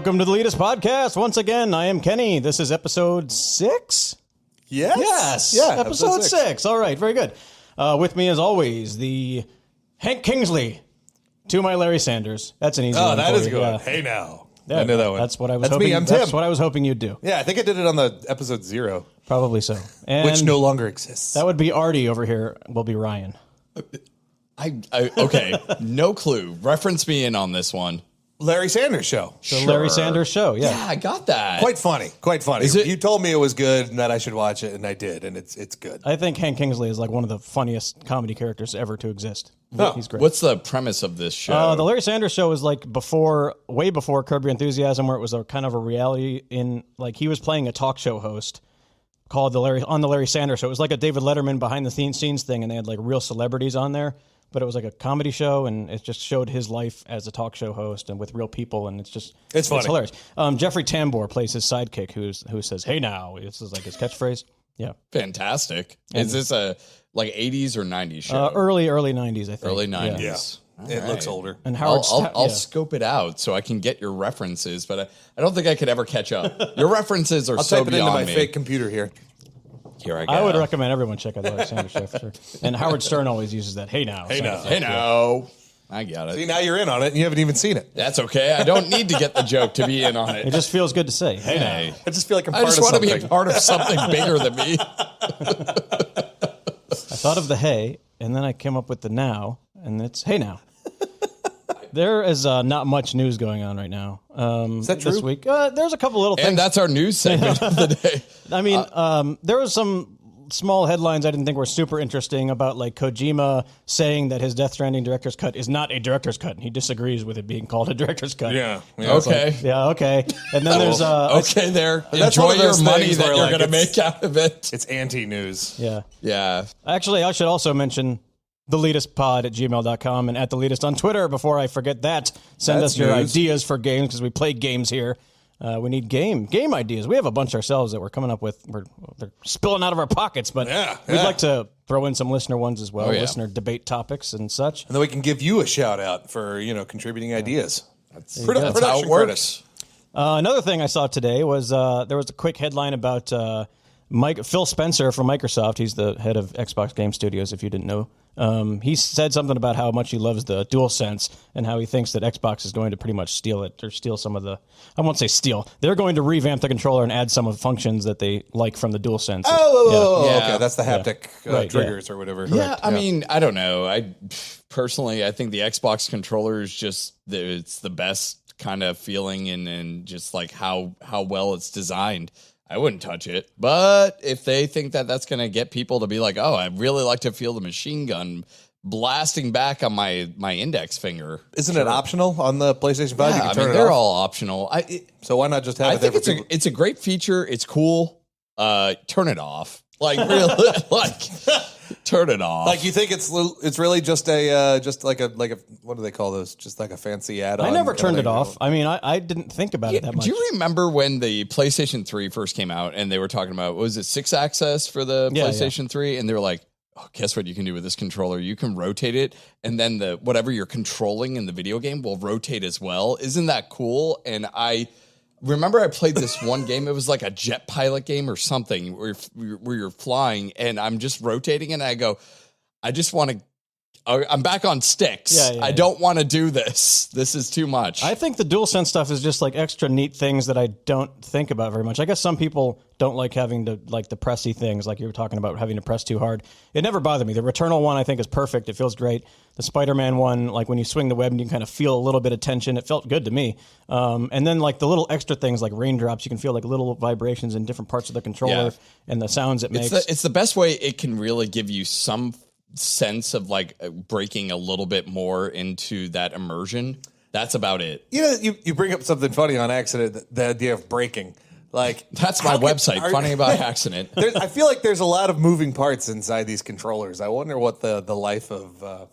Welcome to the Leetist podcast. Once again, I am Kenny. This is episode 6? Yes. Yes. Yeah, Episode 6. All right. Very good. With me, as always, the Hank Kingsley to my Larry Sanders. That's an easy one. Oh, that for is you. good. Yeah. Hey, now. Yeah, I knew that one. That's what I was That's hoping. Me, I'm Tim. That's what I was hoping you'd do. Yeah, I think I did it on the episode 0. Probably so. And which no longer exists. that would be Artie over here. Will be Ryan. Okay, no clue. Reference me in on this one. Larry Sanders Show. The Larry Sanders Show. Yeah. Yeah, I got that. Quite funny. Quite funny. Is it? You told me it was good and that I should watch it, and I did, and it's good. I think Hank Kingsley is like one of the funniest comedy characters ever to exist. Oh. He's great. What's the premise of this show? The Larry Sanders Show was like way before Curb Your Enthusiasm, where it was a kind of a reality like he was playing a talk show host called the Larry Sanders Show. It was like a David Letterman behind the scenes thing, and they had like real celebrities on there, but it was like a comedy show, and it just showed his life as a talk show host and with real people, and it's funny. It's hilarious. Jeffrey Tambor plays his sidekick, who says, "Hey now," this is like his catchphrase. Yeah, Fantastic. Is this a like 80s or 90s show? early 90s, I think. Early Yeah. 90s. Yeah. It looks older. And Howard, I'll scope it out so I can get your references, but I don't think I could ever catch up. Your references are I'll so type it into beyond my me. fake computer here. Here I go. I would recommend everyone check out the Larry Sanders Show for sure. And Howard Stern always uses that. Hey now. Hey now. Hey now. I got it. See, now you're in on it, and you haven't even seen it. That's okay. I don't need to get the joke to be in on It it. just feels good to say. Hey now. I just feel like I'm I part just of want to something. be a part of something bigger than me. I thought of the hey, and then I came up with the now, and it's hey now. There is not much news going on right now. Is that This true? week, there's a couple little things. And that's our news segment of the day. I mean, there was some small headlines I didn't think were super interesting about like Kojima saying that his Death Stranding director's cut is not a director's cut. He disagrees with it being called a director's cut. Yeah. Okay. Yeah. Okay. And then there's Okay, there. That's Enjoy one of your those money things that where, you're like, going to it's- make out of it. It's anti-news. yeah. Yeah. Actually, I should also mention TheLeetistPod at gmail.com and at TheLeetist on Twitter. Before I forget that, send That's us your news. ideas for games because we play games here. We need game ideas. We have a bunch ourselves that we're coming up with. They're spilling out of our pockets, but we'd like to throw in some listener ones as well, yeah. listener debate topics and such. And then we can give you a shout out for, contributing ideas. That's That's how it production works. Another thing I saw today was there was a quick headline about Phil Spencer from Microsoft. He's the head of Xbox Game Studios, if you didn't know. He said something about how much he loves the DualSense and how he thinks that Xbox is going to pretty much steal it or steal some of the, I won't say steal. They're going to revamp the controller and add some of the functions that they like from the DualSense. Oh, Yeah. okay. That's the haptic Right, triggers or whatever. Yeah, I mean, I don't know. I personally, I think the Xbox controller is just it's the best kind of feeling and just like how well it's designed. I wouldn't touch it, but if they think that that's going to get people to be like, "Oh, I really like to feel the machine gun blasting back on my index finger," Isn't it optional on the PlayStation 5? You yeah, can I turn mean, it they're off. all optional. So why not just have I it there think for people? it's a great feature. It's cool. Turn it off. Like really, like turn it off. Like you think it's really just a what do they call those? Just like a fancy add-on. I never kinda turned it thing. off. I mean, I didn't think about it that much. Do you remember when the PlayStation 3 first came out and they were talking about, was it 6-axis for the Yeah, PlayStation 3? And they were like, oh, guess what you can do with this controller? You can rotate it, and then whatever you're controlling in the video game will rotate as well. Isn't that cool? And I remember I played this one game. It was like a jet pilot game or something where you're flying, and I'm just rotating, and I go, I just want to. I'm back on sticks. I don't want to do this. This is too much. I think the DualSense stuff is just like extra neat things that I don't think about very much. I guess some people don't like having to like the pressy things, like you were talking about having to press too hard. It never bothered me. The Returnal one I think is perfect. It feels great. The Spider-Man one, like when you swing the web and you kind of feel a little bit of tension, it felt good to me. And then like the little extra things like raindrops, you can feel like little vibrations in different parts of the controller and the sounds it makes. It's the best way it can really give you some sense of like breaking a little bit more into that immersion. That's about it. You bring up something funny on accident. The idea of breaking, like That's my website. Funny about accident. I feel like there's a lot of moving parts inside these controllers. I wonder what the life of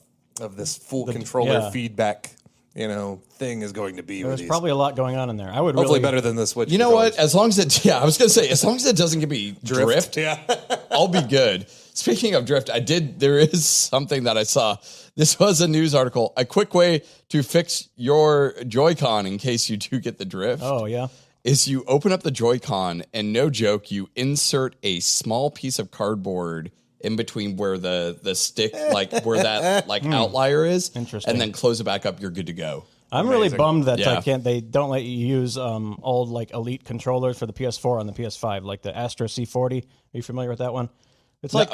this full controller feedback thing is going to be. There's probably a lot going on in there. I would hopefully really, better than the Switch. You know what? As long as it, I was gonna say, as long as it doesn't give me drift, Yeah. I'll be good. Speaking of drift, there is something that I saw. This was a news article. A quick way to fix your Joy-Con in case you do get the drift. Oh, yeah. Is you open up the Joy-Con and no joke, you insert a small piece of cardboard in between where the stick, like where that like outlier is. Interesting. And then close it back up. You're good to go. I'm really bummed that Yeah. they don't let you use old like Elite controllers for the PS4 on the PS5, like the Astro C40. Are you familiar with that one? It's like,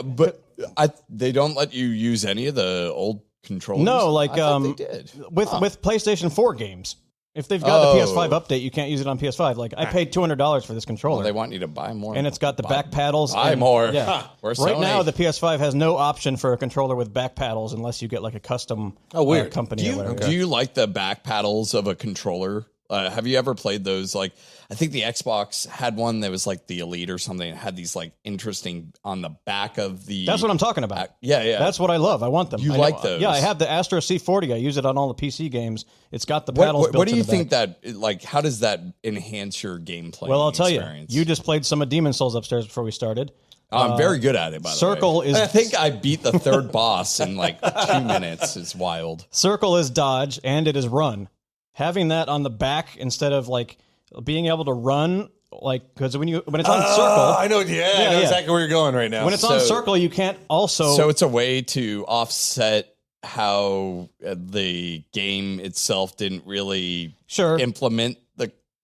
They don't let you use any of the old controllers. no, like I thought they did. with PlayStation 4 games. If they've got the Oh. PS5 update, you can't use it on PS5. Like I paid $200 for this controller. Well, they want you to buy more. And it's got the back paddles. Buy and- more. Yeah. Huh. We're Right Sony. now, the PS5 has no option for a controller with back paddles unless you get like a custom weird. company or whatever. Do you like the back paddles of a controller? Have you ever played those? Like, I think the Xbox had one that was like the Elite or something. It had these like interesting on the back of the. That's what I'm talking about. Yeah. That's what I love. I want them. You I like those? Yeah, I have the Astro C40. I use it on all the PC games. It's got the paddles built What do in you the think back. that like? How does that enhance your gameplay? Well, I'll tell experience? you. You just played some of Demon Souls upstairs before we started. I'm very good at it. By the way, Circle is- I think I beat the third boss in like 2 minutes. It's wild. Circle is dodge and it is run. Having that on the back instead of like being able to run, like because when it's on circle, I know. Yeah, I know exactly where you're going right now. when it's on circle, you can't also. So it's a way to offset how the game itself didn't really Sure. implement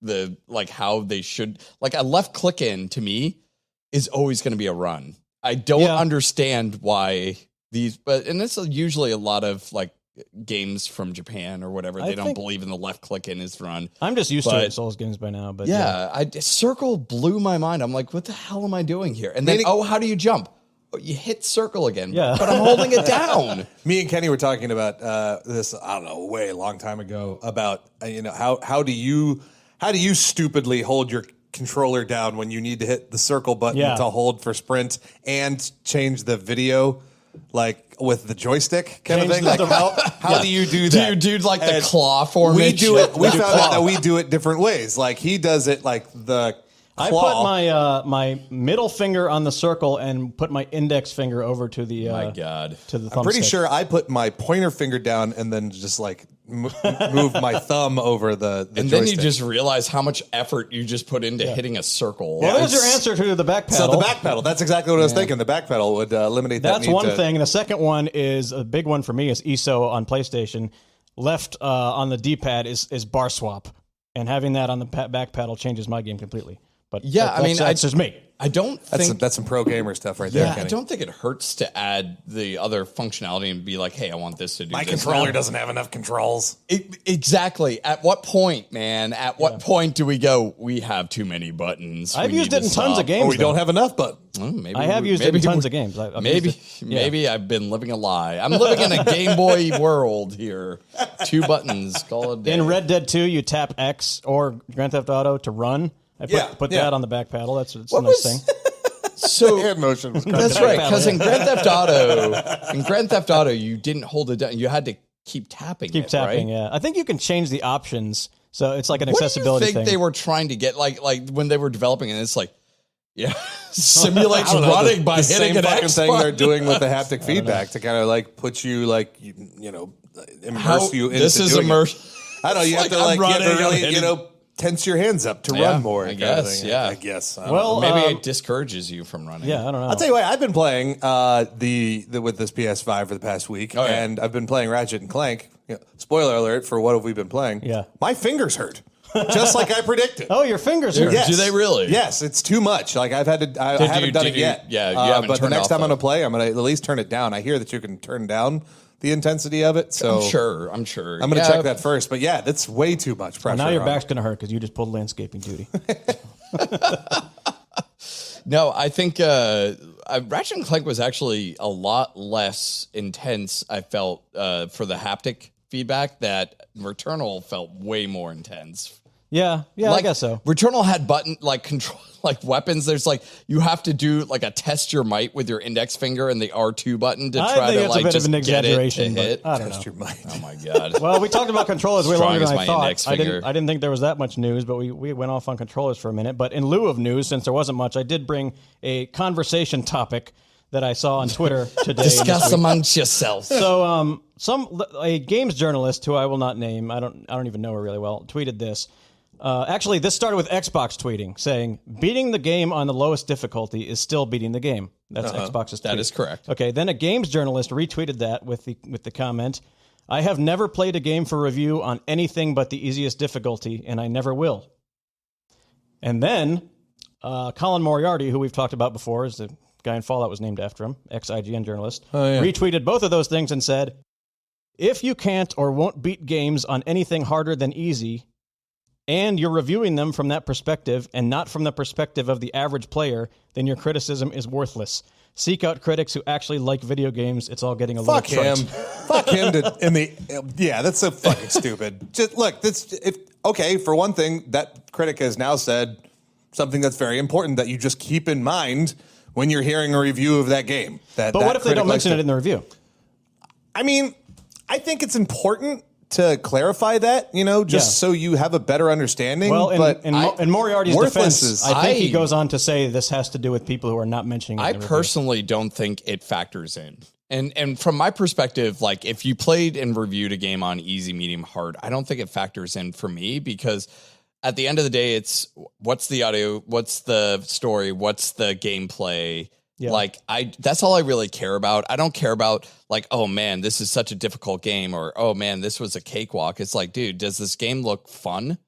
the like how they should. Like a left click in to me is always going to be a run. I don't understand why these, and it's usually a lot of like games from Japan or whatever. They don't believe in the left click in is run. I'm just used to it in Souls games by now, but Circle blew my mind. I'm like, what the hell am I doing here? And then, how do you jump? Oh, you hit circle again, Yeah. but I'm holding it down. Me and Kenny were talking about this. I don't know, way a long time ago about how do you stupidly hold your controller down when you need to hit the circle button to hold for sprint and change the video. Like with the joystick kind of thing. Like how do you do that? Do you do like the claw formation? We do it. We found out that we do it different ways. Like he does it like the claw. I put my middle finger on the circle and put my index finger over to the My God. to the thumbstick. I'm pretty sure I put my pointer finger down and then just like move my thumb over the And joystick. then you just realize how much effort you just put into hitting a circle. Well, there's your answer to the back So pedal. the back pedal. That's exactly what I was thinking. The back pedal would eliminate that. That's one thing. And the second one is a big one for me is ESO on PlayStation. Left on the D-pad is bar swap, and having that on the back pedal changes my game completely. But that's just me. I don't think That's some pro gamer stuff right there, I Kenny. don't think it hurts to add the other functionality and be like, hey, I want this to do My this. controller doesn't have enough controls. Exactly. At what point, man? At what point do we go, we have too many buttons? I've We used need it to in tons stop." of games. Or we don't have enough buttons. Well, maybe I have used it in tons of games. I've used it. Maybe I've been living a lie. I'm living in a Game Boy world here. 2 buttons, call it a day. In Red Dead 2, you tap X or Grand Theft Auto to run. I put that on the back pedal. That's a nice thing. So Hand motion was that's right, because in Grand Theft Auto, you didn't hold it down. You had to keep tapping. Keep tapping, right? yeah. I think you can change the options, so it's like an What accessibility do you think thing. they were trying to get? Like when they were developing it, it's like, simulates running by the hitting same an fucking X thing button. they're doing with the haptic feedback to kind of like put you like immerse you into This is doing it. immersion. I don't know. You have to I'm you have to running, I'm really hitting. Tense your hands up to Yeah, run more. I kind of guess, thing. yeah. I guess. I don't Well, know. Maybe it discourages you from running. Yeah, I don't know. I'll tell you what. I've been playing the with this PS5 for the past week, Oh, yeah. and I've been playing Ratchet and Clank. Spoiler alert for what have we been playing? Yeah. My fingers hurt, just like I predicted. Oh, your fingers hurt. Yes. Do they really? Yes, it's too much. Like I haven't done it yet. Yeah, you haven't but the turned next off time I'm the- gonna play, I'm gonna at least turn it down. I hear that you can turn down the intensity of it. So I'm sure. I'm gonna check that first. But yeah, that's way too much pressure. Now your on back's going to hurt because you just pulled landscaping duty. No, I think Ratchet and Clank was actually a lot less intense. I felt for the haptic feedback that Returnal felt way more intense. Yeah, I guess so. Returnal had button like control like weapons. There's like you have to do like a test your might with your index finger and the R2 button to I try think to it's like a bit just of an get it exaggeration, to hit. but I don't Test know. your mind. Oh my god. Well, we talked about controllers way longer Strong than as I my thought. index I finger. didn't think there was that much news, but we went off on controllers for a minute. But in lieu of news, since there wasn't much, I did bring a conversation topic that I saw on Twitter today. Discuss amongst yourselves. So, a games journalist who I will not name, I don't even know her really well, tweeted this. Actually, this started with Xbox tweeting, saying, beating the game on the lowest difficulty is still beating the game. That's Xbox's tweet. That is correct. Okay, then a games journalist retweeted that with the comment, I have never played a game for review on anything but the easiest difficulty, and I never will. And then Colin Moriarty, who we've talked about before, is the guy in Fallout was named after him, ex-IGN journalist, retweeted both of those things and said, if you can't or won't beat games on anything harder than easy, and you're reviewing them from that perspective and not from the perspective of the average player, then your criticism is worthless. Seek out critics who actually like video games. It's all getting a little trite. Fuck him. That's so fucking stupid. Just look, for one thing, that critic has now said something that's very important that you just keep in mind when you're hearing a review of that game. But what if they don't mention it in the review? I mean, I think it's important to clarify that, so you have a better understanding. Well, in Moriarty's defense, I think he goes on to say this has to do with people who are not mentioning it. I personally don't think it factors in. And from my perspective, like if you played and reviewed a game on easy, medium, hard, I don't think it factors in for me because at the end of the day, it's what's the audio, what's the story, what's the gameplay. Yeah. Like that's all I really care about. I don't care about like, oh man, this is such a difficult game, or oh man, this was a cakewalk. It's like, dude, does this game look fun?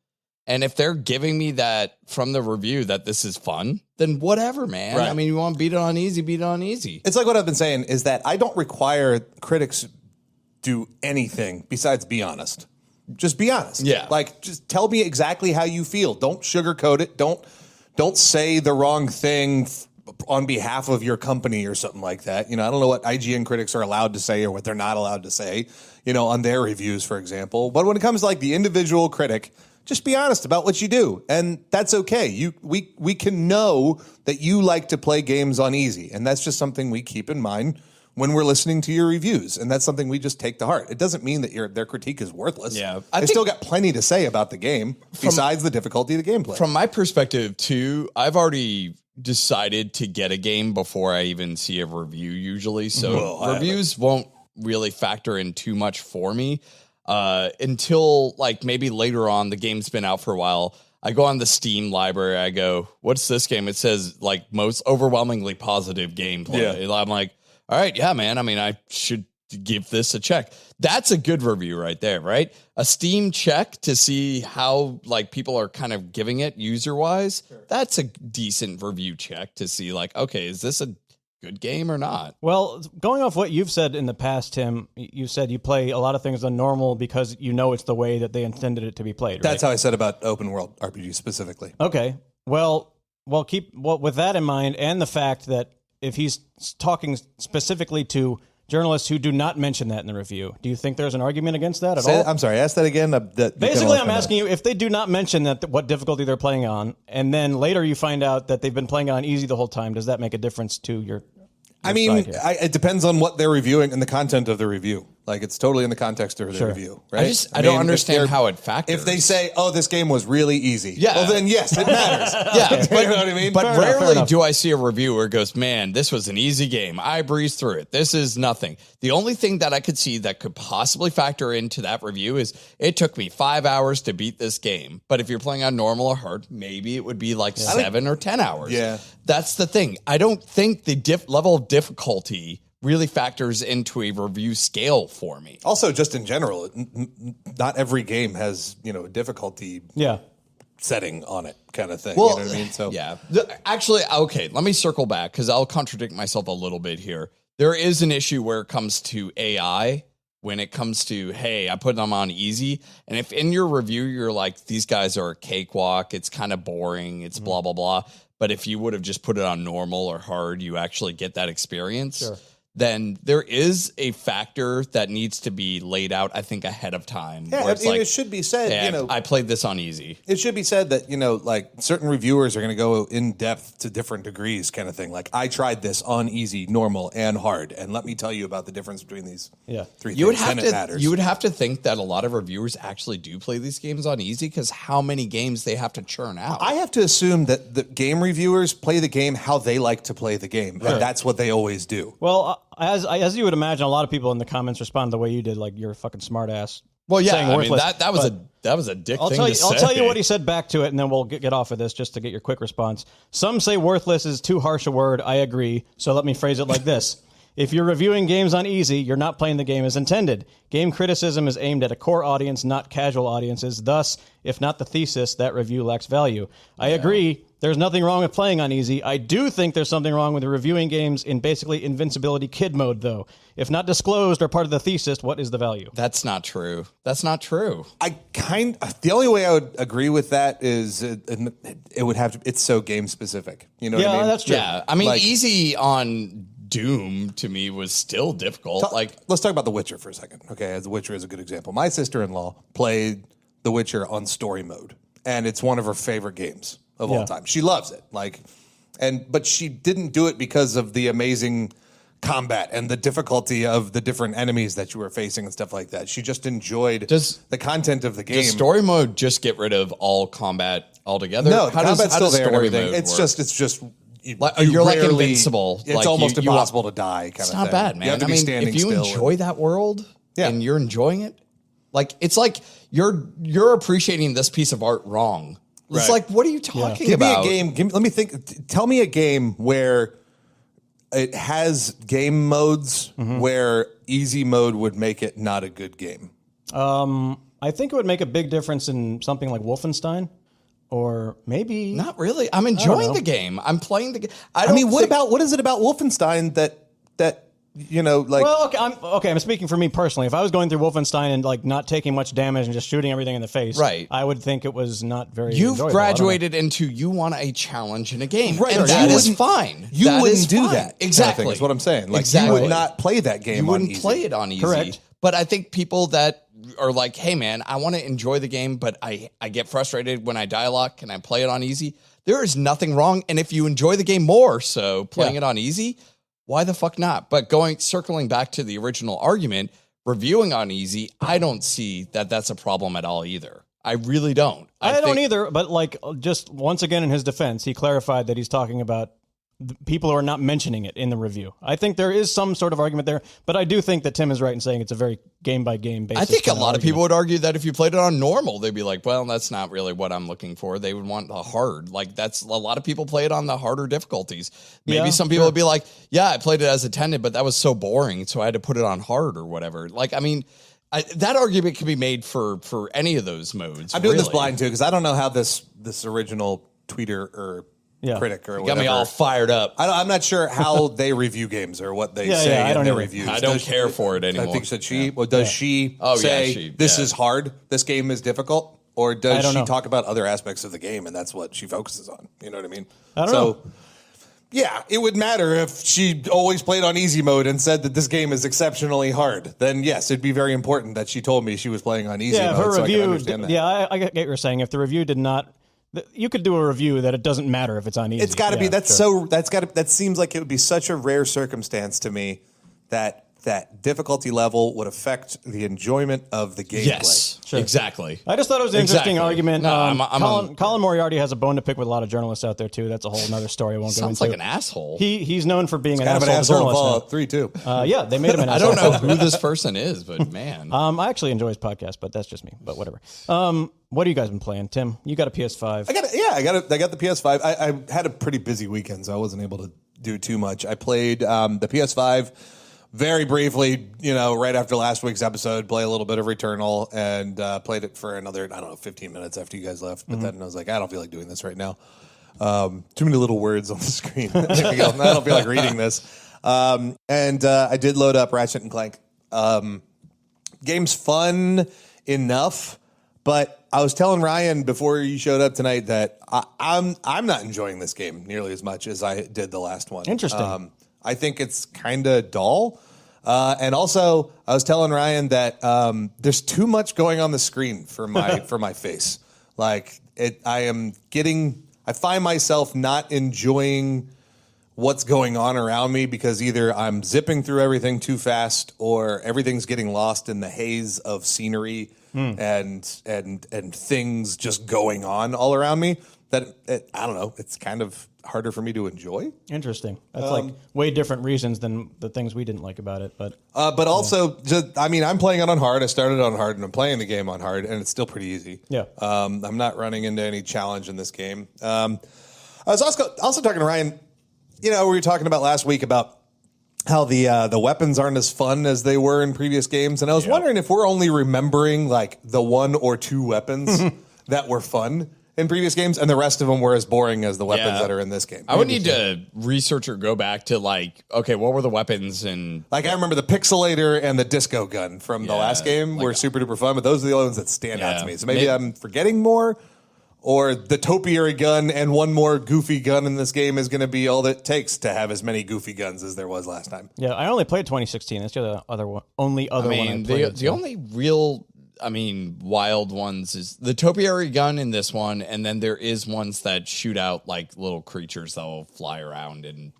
And if they're giving me that from the review that this is fun, then whatever, man. Right. I mean, you want to beat it on easy, beat it on easy. It's like what I've been saying is that I don't require critics do anything besides be honest. Just be honest. Yeah. Like, just tell me exactly how you feel. Don't sugarcoat it. Don't say the wrong thing on behalf of your company or something like that. I don't know what IGN critics are allowed to say or what they're not allowed to say, on their reviews, for example. But when it comes to like the individual critic, just be honest about what you do. And that's okay. We can know that you like to play games on easy. And that's just something we keep in mind when we're listening to your reviews. And that's something we just take to heart. It doesn't mean that their critique is worthless. Yeah. They still got plenty to say about the game besides the difficulty of the gameplay. From my perspective, too, I've already decided to get a game before I even see a review usually. So reviews won't really factor in too much for me until like maybe later on. The game's been out for a while. I go on the Steam library. I go, what's this game? It says like most overwhelmingly positive gameplay. Yeah. I'm like, all right, yeah, man. I mean, I should give this a check. That's a good review right there, right? A Steam check to see how like people are kind of giving it user wise. Sure. That's a decent review check to see like, okay, is this a good game or not? Well, going off what you've said in the past, Tim, you said you play a lot of things on normal because it's the way that they intended it to be played. Right? That's how I said about open world RPG specifically. Okay. Well, with that in mind, and the fact that if he's talking specifically to journalists who do not mention that in the review, do you think there's an argument against that at all? I'm sorry, ask that again. Basically, I'm asking you if they do not mention that what difficulty they're playing on, and then later you find out that they've been playing on easy the whole time. Does that make a difference to your? I mean, it depends on what they're reviewing and the content of the review. Like, it's totally in the context of the review, right? I don't understand how it factors. If they say, oh, this game was really easy, yeah. Well, then yes, it matters. Yeah, but, you know what I mean? But rarely do I see a review where it goes, man, this was an easy game. I breezed through it. This is nothing. The only thing that I could see that could possibly factor into that review is it took me 5 hours to beat this game. But if you're playing on normal or hard, maybe it would be like 7 or 10 hours. Yeah. That's the thing. I don't think the level of difficulty really factors into a review scale for me. Also, just in general, not every game has, a difficulty setting on it kind of thing. Well, you know what I mean? So yeah. Actually, okay, let me circle back because I'll contradict myself a little bit here. There is an issue where it comes to AI, when it comes to, hey, I put them on easy. And if in your review, you're like, these guys are a cakewalk, it's kind of boring, it's blah, blah, blah. But if you would have just put it on normal or hard, you actually get that experience. Sure. then there is a factor that needs to be laid out, I think, ahead of time. Yeah, I mean, it should be said, I played this on easy. It should be said that, like certain reviewers are going to go in depth to different degrees kind of thing. Like, I tried this on easy, normal, and hard, and let me tell you about the difference between these three things, it matters. You would have to think that a lot of reviewers actually do play these games on easy, because how many games they have to churn out. I have to assume that the game reviewers play the game how they like to play the game, and that's what they always do. Well, as you would imagine, a lot of people in the comments respond the way you did, like, you're a fucking smart ass. Well, yeah, I mean, that was a dick thing to say. I'll tell you what he said back to it, and then we'll get off of this just to get your quick response. Some say worthless is too harsh a word. I agree. So let me phrase it like this. If you're reviewing games on easy, you're not playing the game as intended. Game criticism is aimed at a core audience, not casual audiences. Thus, if not the thesis, that review lacks value. I agree. There's nothing wrong with playing on easy. I do think there's something wrong with reviewing games in basically invincibility kid mode, though. If not disclosed or part of the thesis, what is the value? That's not true. That's not true. The only way I would agree with that is it would have to. It's so game specific. You know what I mean? Yeah, that's true. Yeah, I mean, easy on Doom to me was still difficult. Let's talk about The Witcher for a second. Okay, as The Witcher is a good example. My sister-in-law played The Witcher on story mode, and it's one of her favorite games of all time. She loves it. But she didn't do it because of the amazing combat and the difficulty of the different enemies that you were facing and stuff like that. She just enjoyed the content of the game. Does story mode just get rid of all combat altogether? No, combat's still there and everything. It's just you're like invincible. It's almost impossible to die. It's not bad, man. You have to be standing if you still enjoy that world and you're enjoying it, it's like you're appreciating this piece of art wrong. It's like, what are you talking about? Give me a game. Let me think. Tell me a game where it has game modes where easy mode would make it not a good game. I think it would make a big difference in something like Wolfenstein. Or maybe not really. I'm enjoying the game. I'm playing the game. What is it about Wolfenstein that Well, okay. I'm speaking for me personally. If I was going through Wolfenstein and not taking much damage and just shooting everything in the face, right, I would think it was not very. You've graduated into you want a challenge in a game, right? And that is fine. You wouldn't do that. Exactly. That's what I'm saying. You would not play that game. You wouldn't play it on easy. Correct. But I think people that are like, hey man, I want to enjoy the game, but I get frustrated when I die a lot. Can I play it on easy? There is nothing wrong. And if you enjoy the game more, so playing it on easy, why the fuck not? But circling back to the original argument, reviewing on easy, I don't see that that's a problem at all either. I really don't. I don't either. But just once again, in his defense, he clarified that he's talking about people who are not mentioning it in the review. I think there is some sort of argument there, but I do think that Tim is right in saying it's a very game-by-game basis. I think a lot of people would argue that if you played it on normal, they'd be like, well, that's not really what I'm looking for. They would want the hard. That's a lot of people play it on the harder difficulties. Maybe some people would be like, yeah, I played it as intended, but that was so boring, so I had to put it on hard or whatever. That argument can be made for any of those modes. I'm doing this blind too, because I don't know how this original tweeter or critic or whatever. Got me all fired up. I'm not sure how they review games or what they say in their reviews. I don't care for it anymore. I think that she does she say this is hard, this game is difficult, or does she talk about other aspects of the game and that's what she focuses on? You know what I mean? I don't know. Yeah, it would matter if she always played on easy mode and said that this game is exceptionally hard. Then yes, it'd be very important that she told me she was playing on easy mode. Her review. I can understand that. Yeah, I get what you're saying. If the review did not. You could do a review that it doesn't matter if it's on easy. It's got to be. That seems like it would be such a rare circumstance to me that difficulty level would affect the enjoyment of the gameplay. Yes, exactly. I just thought it was an interesting argument. No, Colin Moriarty has a bone to pick with a lot of journalists out there too. That's a whole other story. I won't go into. Sounds like an asshole. He's known for being an kind asshole. Of an asshole. Fallout 3 too. Yeah, they made him an asshole. I don't know who this person is, but man, I actually enjoy his podcast, but that's just me. But whatever. What have you guys been playing, Tim? You got a PS5. I got the PS5. I had a pretty busy weekend, so I wasn't able to do too much. I played the PS5 very briefly, right after last week's episode, play a little bit of Returnal and played it for another, 15 minutes after you guys left. But then I was like, I don't feel like doing this right now. Too many little words on the screen. I don't feel like reading this. And I did load up Ratchet and Clank. Game's fun enough, but I was telling Ryan before you showed up tonight that I'm not enjoying this game nearly as much as I did the last one. Interesting. I think it's kind of dull. And also, I was telling Ryan that there's too much going on the screen for my for my face. Like I find myself not enjoying what's going on around me because either I'm zipping through everything too fast or everything's getting lost in the haze of scenery and things just going on all around me. I don't know. It's kind of harder for me to enjoy. Interesting. That's like way different reasons than the things we didn't like about it. But also, I'm playing it on hard. I started on hard, and I'm playing the game on hard, and it's still pretty easy. Yeah. I'm not running into any challenge in this game. I was also talking to Ryan. We were talking about last week about how the weapons aren't as fun as they were in previous games, and I was wondering if we're only remembering like the one or two weapons that were fun in previous games, and the rest of them were as boring as the weapons that are in this game. I would need to research or go back to okay, what were the weapons? And I remember the Pixelator and the Disco Gun from the last game were super duper fun, but those are the only ones that stand out to me. So maybe I'm forgetting more, or the Topiary gun and one more goofy gun in this game is going to be all that it takes to have as many goofy guns as there was last time. Yeah, I only played 2016. That's the only other one I played. The only real... wild ones is the topiary gun in this one, and then there is ones that shoot out like little creatures that will fly around and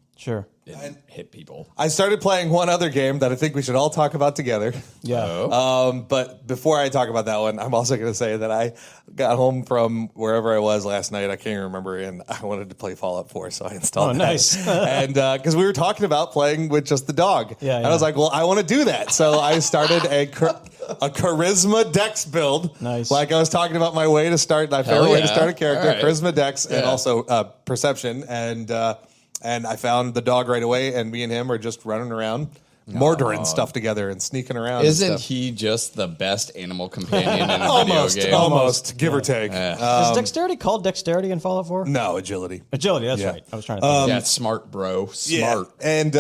hit people. I started playing one other game that I think we should all talk about together. Yeah. But before I talk about that one, I'm also going to say that I got home from wherever I was last night. I can't even remember, and I wanted to play Fallout 4, so I installed that. Nice. And because we were talking about playing with just the dog. Yeah, and I was like, well, I want to do that. So I started a charisma dex build. Nice. Like I was talking about my way to start, my favorite way to start a character, right. charisma dex, and also perception. And I found the dog right away, and me and him are just running around, murdering stuff together and sneaking around. Isn't he just the best animal companion in a video game? Almost, give or take. Is dexterity called dexterity in Fallout 4? No, agility. Agility, that's right. I was trying to think. Yeah, it's smart, bro. Smart. Yeah. And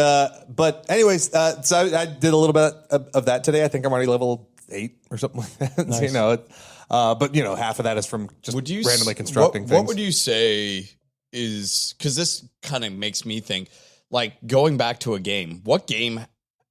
but anyways, so I did a little bit of that today. I think I'm already level 8 or something like that. Nice. But half of that is from just randomly constructing things. What would you say is, because this kind of makes me think, like going back to a game, what game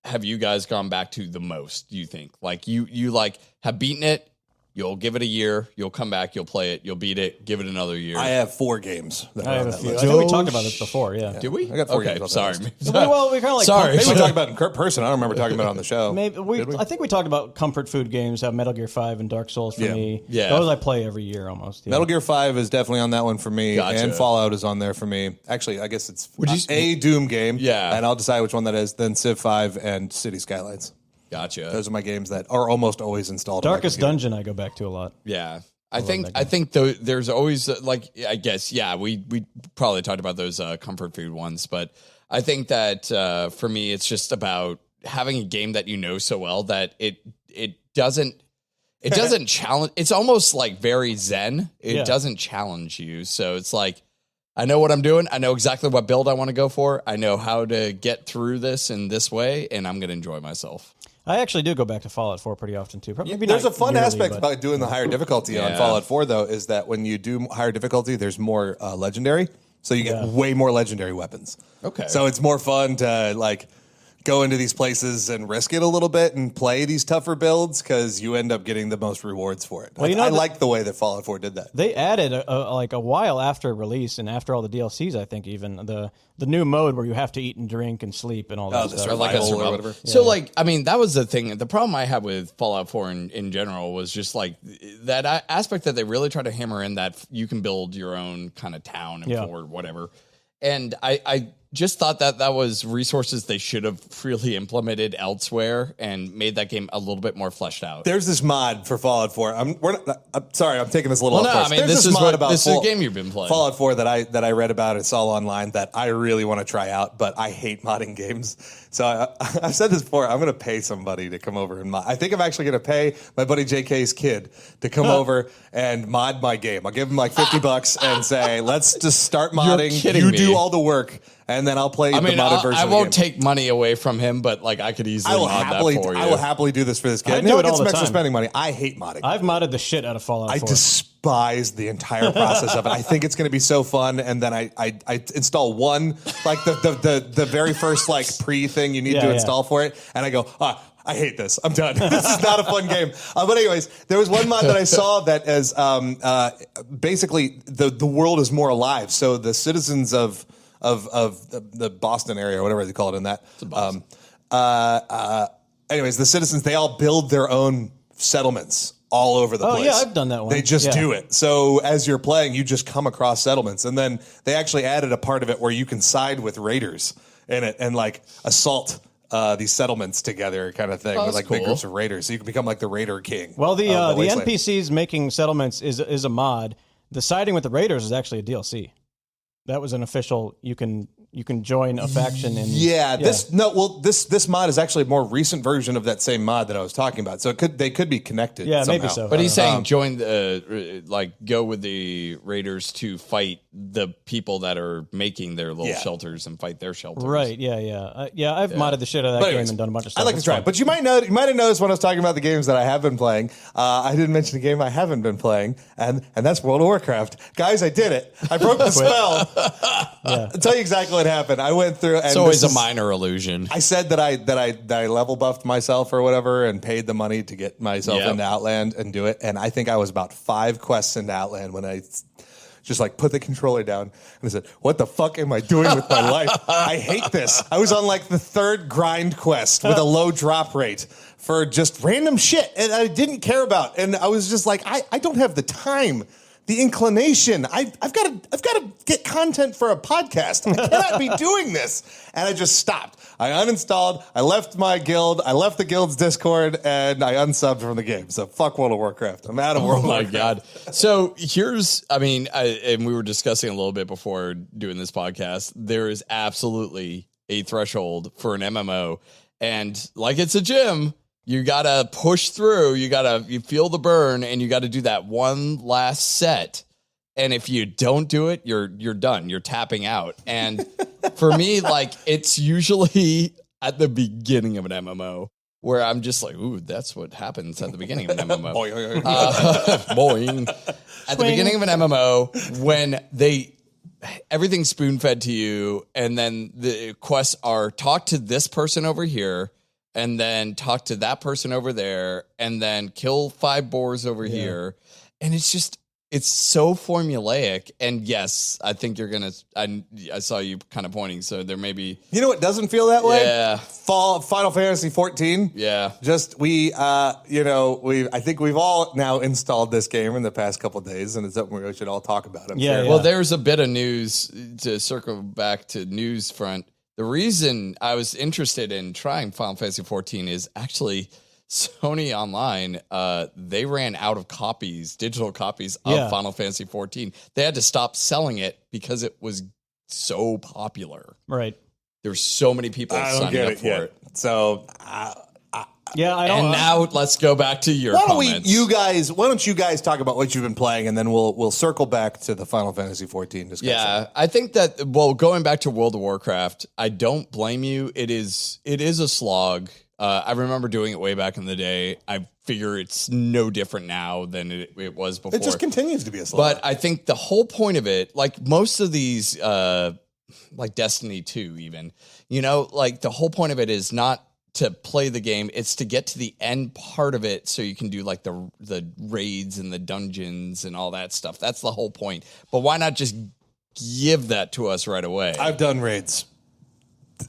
have you guys gone back to the most, do you think? Like you like have beaten it, you'll give it a year, you'll come back, you'll play it, you'll beat it, give it another year. I have 4 games. That I have a few. list. I think we talked about this before, yeah. Did we? I got 4 okay, games on that sorry. list. Well, we kind of like... Sorry. Maybe we talked about it in person. I don't remember talking about it on the show. I think we talked about comfort food games, Metal Gear 5 and Dark Souls for me. Yeah. Those I play every year almost. Yeah. Metal Gear 5 is definitely on that one for me, Gotcha. and Fallout is on there for me. Actually, I guess it's a Doom game, Yeah. and I'll decide which one that is, then Civ 5 and City Skylines. Gotcha. Those are my games that are almost always installed. on my Darkest computer. Dungeon I go back to a lot. Yeah. I think there's always I guess, we probably talked about those comfort food ones, but I think that for me, it's just about having a game that you know so well that it doesn't challenge. It's almost like very zen. It doesn't challenge you. So it's like, I know what I'm doing. I know exactly what build I want to go for. I know how to get through this in this way, and I'm going to enjoy myself. I actually do go back to Fallout 4 pretty often too. Maybe There's not a fun yearly, aspect but- about doing the higher difficulty on Fallout 4, though, is that when you do higher difficulty, there's more legendary. So you get way more legendary weapons. Okay. So it's more fun to go into these places and risk it a little bit and play these tougher builds because you end up getting the most rewards for it. Well, I like the way that Fallout 4 did that. They added a while after release and after all the DLCs, I think even the new mode where you have to eat and drink and sleep and all that the stuff. survival. Like a survival. Or whatever. So that was the thing. The problem I had with Fallout 4 in general was just like that aspect that they really try to hammer in, that you can build your own kind of town and fort, whatever. And I just thought that was resources they should have really implemented elsewhere and made that game a little bit more fleshed out. There's this mod for Fallout 4. I'm sorry, I'm taking this a little off course. There's this this mod is a game you've been playing. Fallout 4 that I read about. It's all online that I really want to try out, but I hate modding games. So I've said this before. I'm going to pay somebody to come over and mod. I think I'm actually going to pay my buddy JK's kid to come over and mod my game. I'll give him like $50 and say, let's just start modding. You're kidding You me. do all the work. and then I'll play the modded version. I of the won't game. take money away from him, but like I could easily mod that for you. I will happily do this for this kid. I do it all some the extra time. spending money. I hate modding. I've modded the shit out of Fallout 4. I despise the entire process of it. I think it's going to be so fun, and then I install one, like the very first like pre thing you need to install for it, and I go, I hate this. I'm done. This is not a fun game. But anyways, there was one mod that I saw that as basically the world is more alive. So the citizens of the Boston area, or whatever they call it in that. Anyways, the citizens, they all build their own settlements all over the place. Oh, yeah, I've done that one. They just do it. So as you're playing, you just come across settlements. And then they actually added a part of it where you can side with raiders in it and like assault these settlements together kind of thing with like big groups of raiders. So you can become like the raider king. Well, the NPCs making settlements is a mod. The siding with the raiders is actually a DLC. That was an official. You can join a faction. This mod is actually a more recent version of that same mod that I was talking about. So they could be connected. Yeah, somehow. maybe so. But he's saying join go with the raiders to fight the people that are making their little shelters and fight their shelters. Right? Yeah. I've modded the shit out of that game and done a bunch of stuff. I like to try it. But you might have noticed when I was talking about the games that I have been playing, I didn't mention a game I haven't been playing, and that's World of Warcraft. Guys, I did it. I broke the spell. I'll tell you exactly what happened. I went through. And it's always a minor illusion. I said that I level buffed myself or whatever and paid the money to get myself into Outland and do it. And I think I was about 5 quests into Outland when I just like put the controller down and I said, "What the fuck am I doing with my life? I hate this." I was on like the 3rd grind quest with a low drop rate for just random shit and I didn't care about. And I was just like, I don't have the time. The inclination. I've got to get content for a podcast. I cannot be doing this. And I just stopped. I uninstalled. I left my guild. I left the guild's Discord, and I unsubbed from the game. So fuck World of Warcraft. I'm out of World of Warcraft. Oh my god. So and we were discussing a little bit before doing this podcast. There is absolutely a threshold for an MMO, and like it's a gym. You gotta push through. You feel the burn, and you got to do that one last set. And if you don't do it, you're done. You're tapping out. And for me, like it's usually at the beginning of an MMO where I'm just like, ooh, that's what happens at the beginning of an MMO. Boing. At the beginning of an MMO, when everything's spoon fed to you, and then the quests are talk to this person over here. And then talk to that person over there, and then kill 5 boars over here. And it's so formulaic. And yes, I think you're going to, I saw you kind of pointing. So there may be. You know what doesn't feel that way? Yeah. Final Fantasy 14. Yeah. Just, I think we've all now installed this game in the past couple of days, and it's something we should all talk about. I'm sure. Well, there's a bit of news to circle back to news front. The reason I was interested in trying Final Fantasy 14 is actually Sony Online. They ran out of digital copies of Final Fantasy 14. They had to stop selling it because it was so popular. Right. There's so many people signing up for it. So, I don't. And now let's go back to your comments. Why don't you guys talk about what you've been playing, and then we'll circle back to the Final Fantasy 14 discussion. Yeah, I think that going back to World of Warcraft, I don't blame you. It is a slog. I remember doing it way back in the day. I figure it's no different now than it was before. It just continues to be a slog. But I think the whole point of it, like most of these, like Destiny 2 even, like the whole point of it is not to play the game, it's to get to the end part of it so you can do like the raids and the dungeons and all that stuff. That's the whole point. But why not just give that to us right away? I've done raids.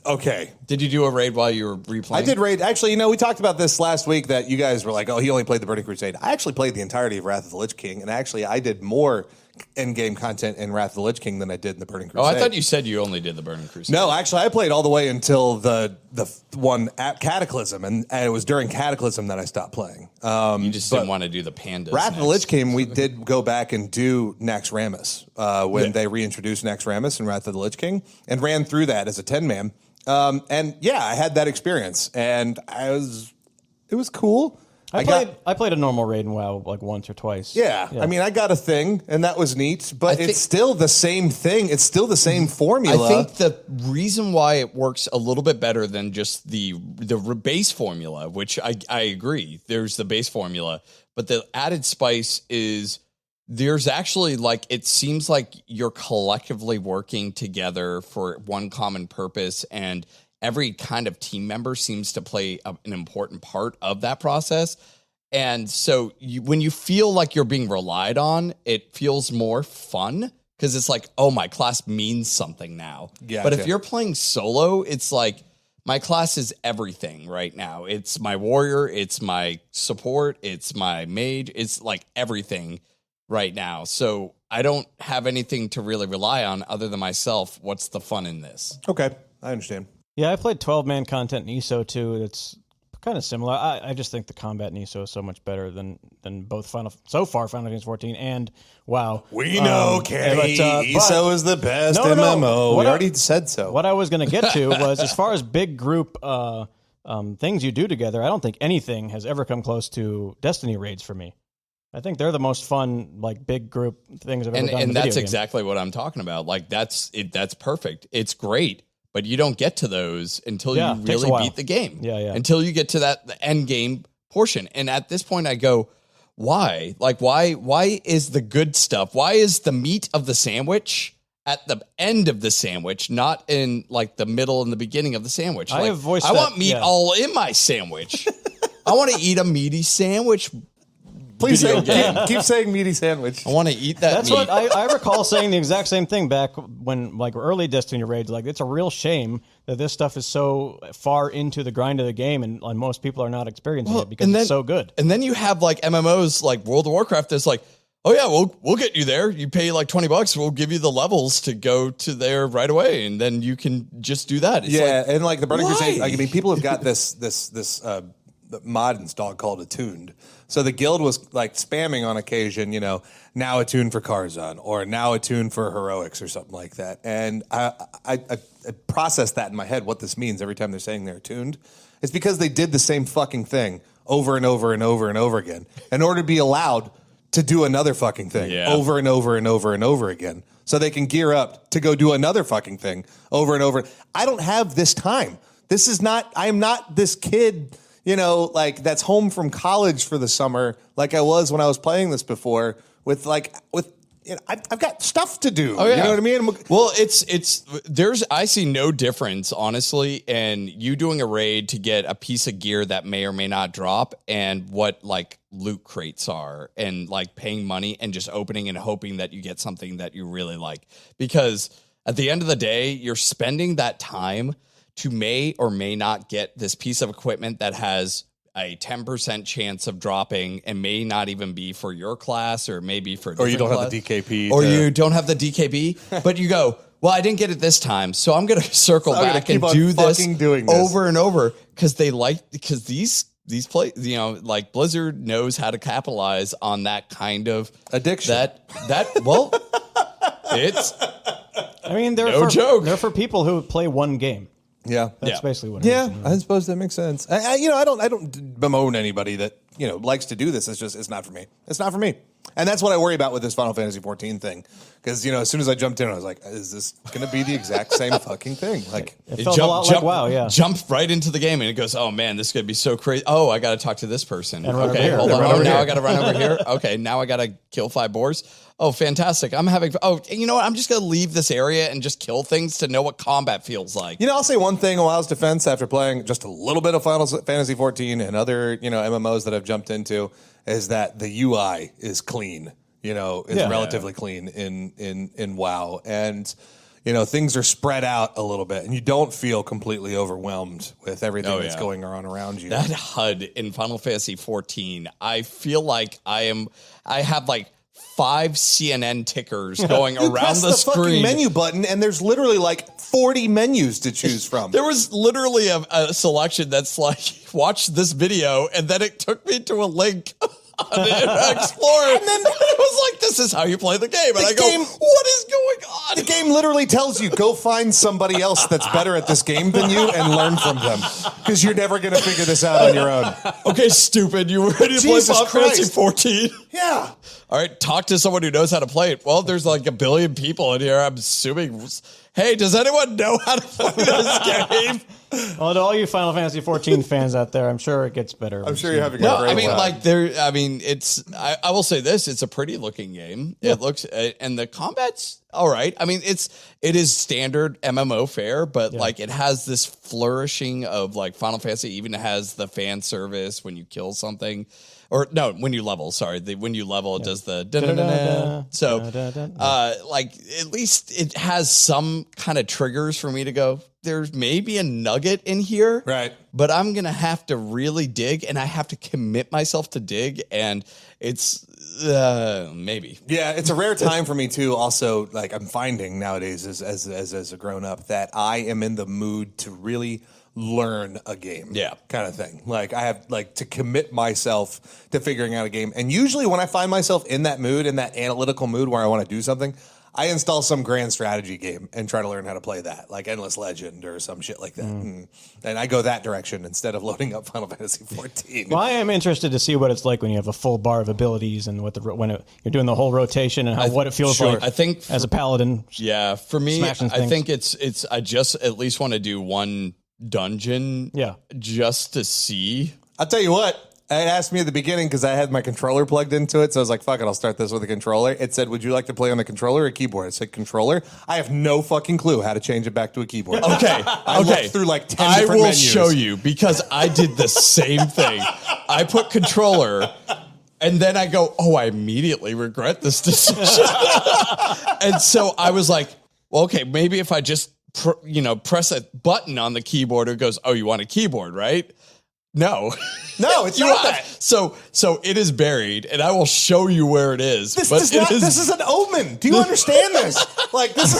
Okay. Did you do a raid while you were replaying? I did raid. Actually, we talked about this last week that you guys were like, oh, he only played the Burning Crusade. I actually played the entirety of Wrath of the Lich King, and actually I did more in-game content in Wrath of the Lich King than I did in the Burning Crusade. Oh, I thought you said you only did the Burning Crusade. No, actually, I played all the way until the one at Cataclysm, and it was during Cataclysm that I stopped playing. You just didn't want to do the pandas. Wrath of the Lich King, we did go back and do Nax Ramus when they reintroduced Nax Ramus in Wrath of the Lich King, and ran through that as a 10-man. And yeah, I had that experience, and it was cool. I played a normal raid in WoW like once or twice. Yeah. I mean, I got a thing, and that was neat, but it's still the same thing. It's still the same formula. I think the reason why it works a little bit better than just the base formula, which I agree, there's the base formula, but the added spice is there's actually like, it seems like you're collectively working together for one common purpose, and every kind of team member seems to play an important part of that process. And so when you feel like you're being relied on, it feels more fun because it's like, oh, my class means something now. Gotcha. But if you're playing solo, it's like, my class is everything right now. It's my warrior, it's my support, it's my mage, it's like everything right now. So I don't have anything to really rely on other than myself. What's the fun in this? Okay, I understand. Yeah, I played 12-man content in ESO too. It's kind of similar. I just think the combat in ESO is so much better than both Final Fantasy 14 and WoW. We know, Kenny. ESO is the best MMO. We already said so. What I was going to get to was, as far as big group things you do together, I don't think anything has ever come close to Destiny raids for me. I think they're the most fun, like, big group things I've ever done. And that's exactly what I'm talking about. Like, that's perfect. It's great. But you don't get to those until you really beat the game. Yeah. Until you get to the end game portion. And at this point I go, why? Like, why is the good stuff? Why is the meat of the sandwich at the end of the sandwich, not in like the middle and the beginning of the sandwich? I want meat all in my sandwich. I want to eat a meaty sandwich. Please keep saying meaty sandwich. I want to eat that. That's meat. what I recall saying the exact same thing back when, like, early Destiny raids. Like, it's a real shame that this stuff is so far into the grind of the game, and most people are not experiencing it because it's so good. And then you have like MMOs like World of Warcraft that's like, oh yeah, we'll get you there. You pay like $20, we'll give you the levels to go to there right away, and then you can just do that. It's and like the Burning Crusade. Like, I mean, people have got this mod installed called Attuned. So the guild was like spamming on occasion, now attuned for Karzhan or now attuned for heroics or something like that. And I processed that in my head, what this means every time they're saying they're attuned. It's because they did the same fucking thing over and over and over and over again in order to be allowed to do another fucking thing over and over and over and over again. So they can gear up to go do another fucking thing over and over. I don't have this time. I am not this kid, like, that's home from college for the summer, like I was when I was playing this before. I've got stuff to do. Oh, yeah. You know what I mean? Well, I see no difference, honestly, in you doing a raid to get a piece of gear that may or may not drop, and what like loot crates are, and like paying money and just opening and hoping that you get something that you really like. Because at the end of the day, you're spending that time to may or may not get this piece of equipment that has a 10% chance of dropping and may not even be for your class, or maybe for a or you don't class, have the DKP. You don't have the DKB, but you go, well, I didn't get it this time, so I'm going to circle back and do this over and over, because these like Blizzard knows how to capitalize on that kind of addiction. It's. I mean, joke. They're for people who play one game. Yeah, that's basically what it is. Yeah, I suppose that makes sense. I don't bemoan anybody that likes to do this. It's not for me. It's not for me. And that's what I worry about with this Final Fantasy 14 thing. Because as soon as I jumped in, I was like, "Is this going to be the exact same fucking thing?" Like, it felt a lot like WoW. Yeah, jump right into the game, and it goes, "Oh man, this is going to be so crazy." Oh, I got to talk to this person. And okay, hold on. Oh, now I got to run over here. Okay, now I got to kill 5 boars. Oh, fantastic. I'm having... Oh, you know what? I'm just going to leave this area and just kill things to know what combat feels like. I'll say one thing in WoW's defense after playing just a little bit of Final Fantasy 14 and other, MMOs that I've jumped into, is that the UI is clean, relatively clean in WoW. And, things are spread out a little bit, and you don't feel completely overwhelmed with everything that's going on around you. That HUD in Final Fantasy 14, I feel like I have like 5 CNN tickers going around the screen. Fucking menu button, and there's literally like 40 menus to choose from. There was literally a selection that's like, watch this video, and then it took me to a link on Explorer. And then it was like, this is how you play the game. And I go, what is going on? The game literally tells you, go find somebody else that's better at this game than you and learn from them. Because you're never going to figure this out on your own. Okay, stupid. You were ready to play Final Fantasy 14? Yeah. All right, talk to someone who knows how to play it. Well, there's like a billion people in here, I'm assuming. Hey, does anyone know how to play this game? Well, to all you Final Fantasy 14 fans out there, I'm sure it gets better. I'm sure you're having a great time. I mean, I will say this, it's a pretty looking game. Yeah. It looks, and the combat's all right. I mean, it is standard MMO fare, but like it has this flourishing of like Final Fantasy even has the fan service when you kill something. Or no, when you level, sorry. When you level, it does the da-da-da-da. So, like, at least it has some kind of triggers for me to go, there's maybe a nugget in here. Right. But I'm going to have to really dig, and I have to commit myself to dig, and it's maybe. Yeah, it's a rare time for me, too. Also, like, I'm finding nowadays as a grown-up that I am in the mood to really learn a game, kind of thing. Like I have like to commit myself to figuring out a game, and usually when I find myself in that mood, in that analytical mood where I want to do something, I install some grand strategy game and try to learn how to play that, like Endless Legend or some shit like that. And I go that direction instead of loading up Final Fantasy 14. Well, I am interested to see what it's like when you have a full bar of abilities and you're doing the whole rotation and what it feels like. I think as a paladin. Yeah, for me, I think it's I just at least want to do one dungeon just to see. I'll tell you what, it asked me at the beginning because I had my controller plugged into it, so I was like, fuck it, I'll start this with a controller. It said, would you like to play on the controller or keyboard? I said controller. I have no fucking clue how to change it back to a keyboard. Okay. I looked through like 10 different menus. I will menus. show you because I did the same thing. I put controller and then I go, oh, I immediately regret this decision. And so I was like, well, okay, maybe if I just press a button on the keyboard, it goes, oh, you want a keyboard, right? No, it's not that. So it is buried, and I will show you where it is. This is an omen. Do you understand this? Like this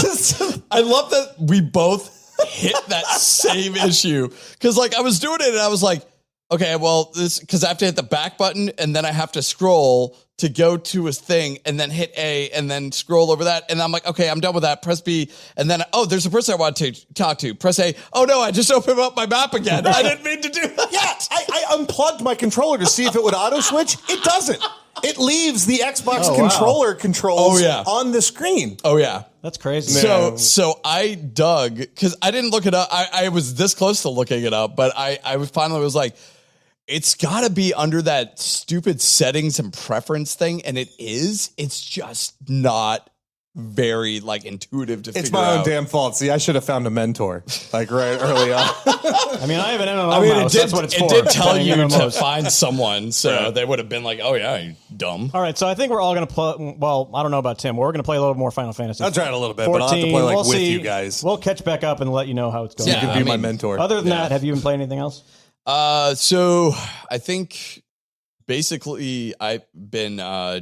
is. I love that we both hit that same issue because, like, I was doing it, and I was like, okay, well, because I have to hit the back button, and then I have to scroll to go to a thing and then hit A and then scroll over that. And I'm like, okay, I'm done with that. Press B. And then, there's a person I want to talk to. Press A. Oh no, I just opened up my map again. I didn't mean to do that. Yeah, I unplugged my controller to see if it would auto switch. It doesn't. It leaves the Xbox controller controls on the screen. Oh yeah. That's crazy. So I dug because I didn't look it up. I was this close to looking it up, but I finally was like, it's got to be under that stupid settings and preference thing, and it is. It's just not very like intuitive to figure out. It's my own damn fault. See, I should have found a mentor like right early on. I mean, I have an MMO mouse. That's what it's for. It did tell you to find someone, so they would have been like, "Oh yeah, you dumb." All right, so I think we're all going to play. Well, I don't know about Tim. We're going to play a little more Final Fantasy. I'll try it a little bit, but I'll have to play like with you guys. We'll catch back up and let you know how it's going. So you can be my mentor. Other than that, have you been playing anything else? So I think basically I've been a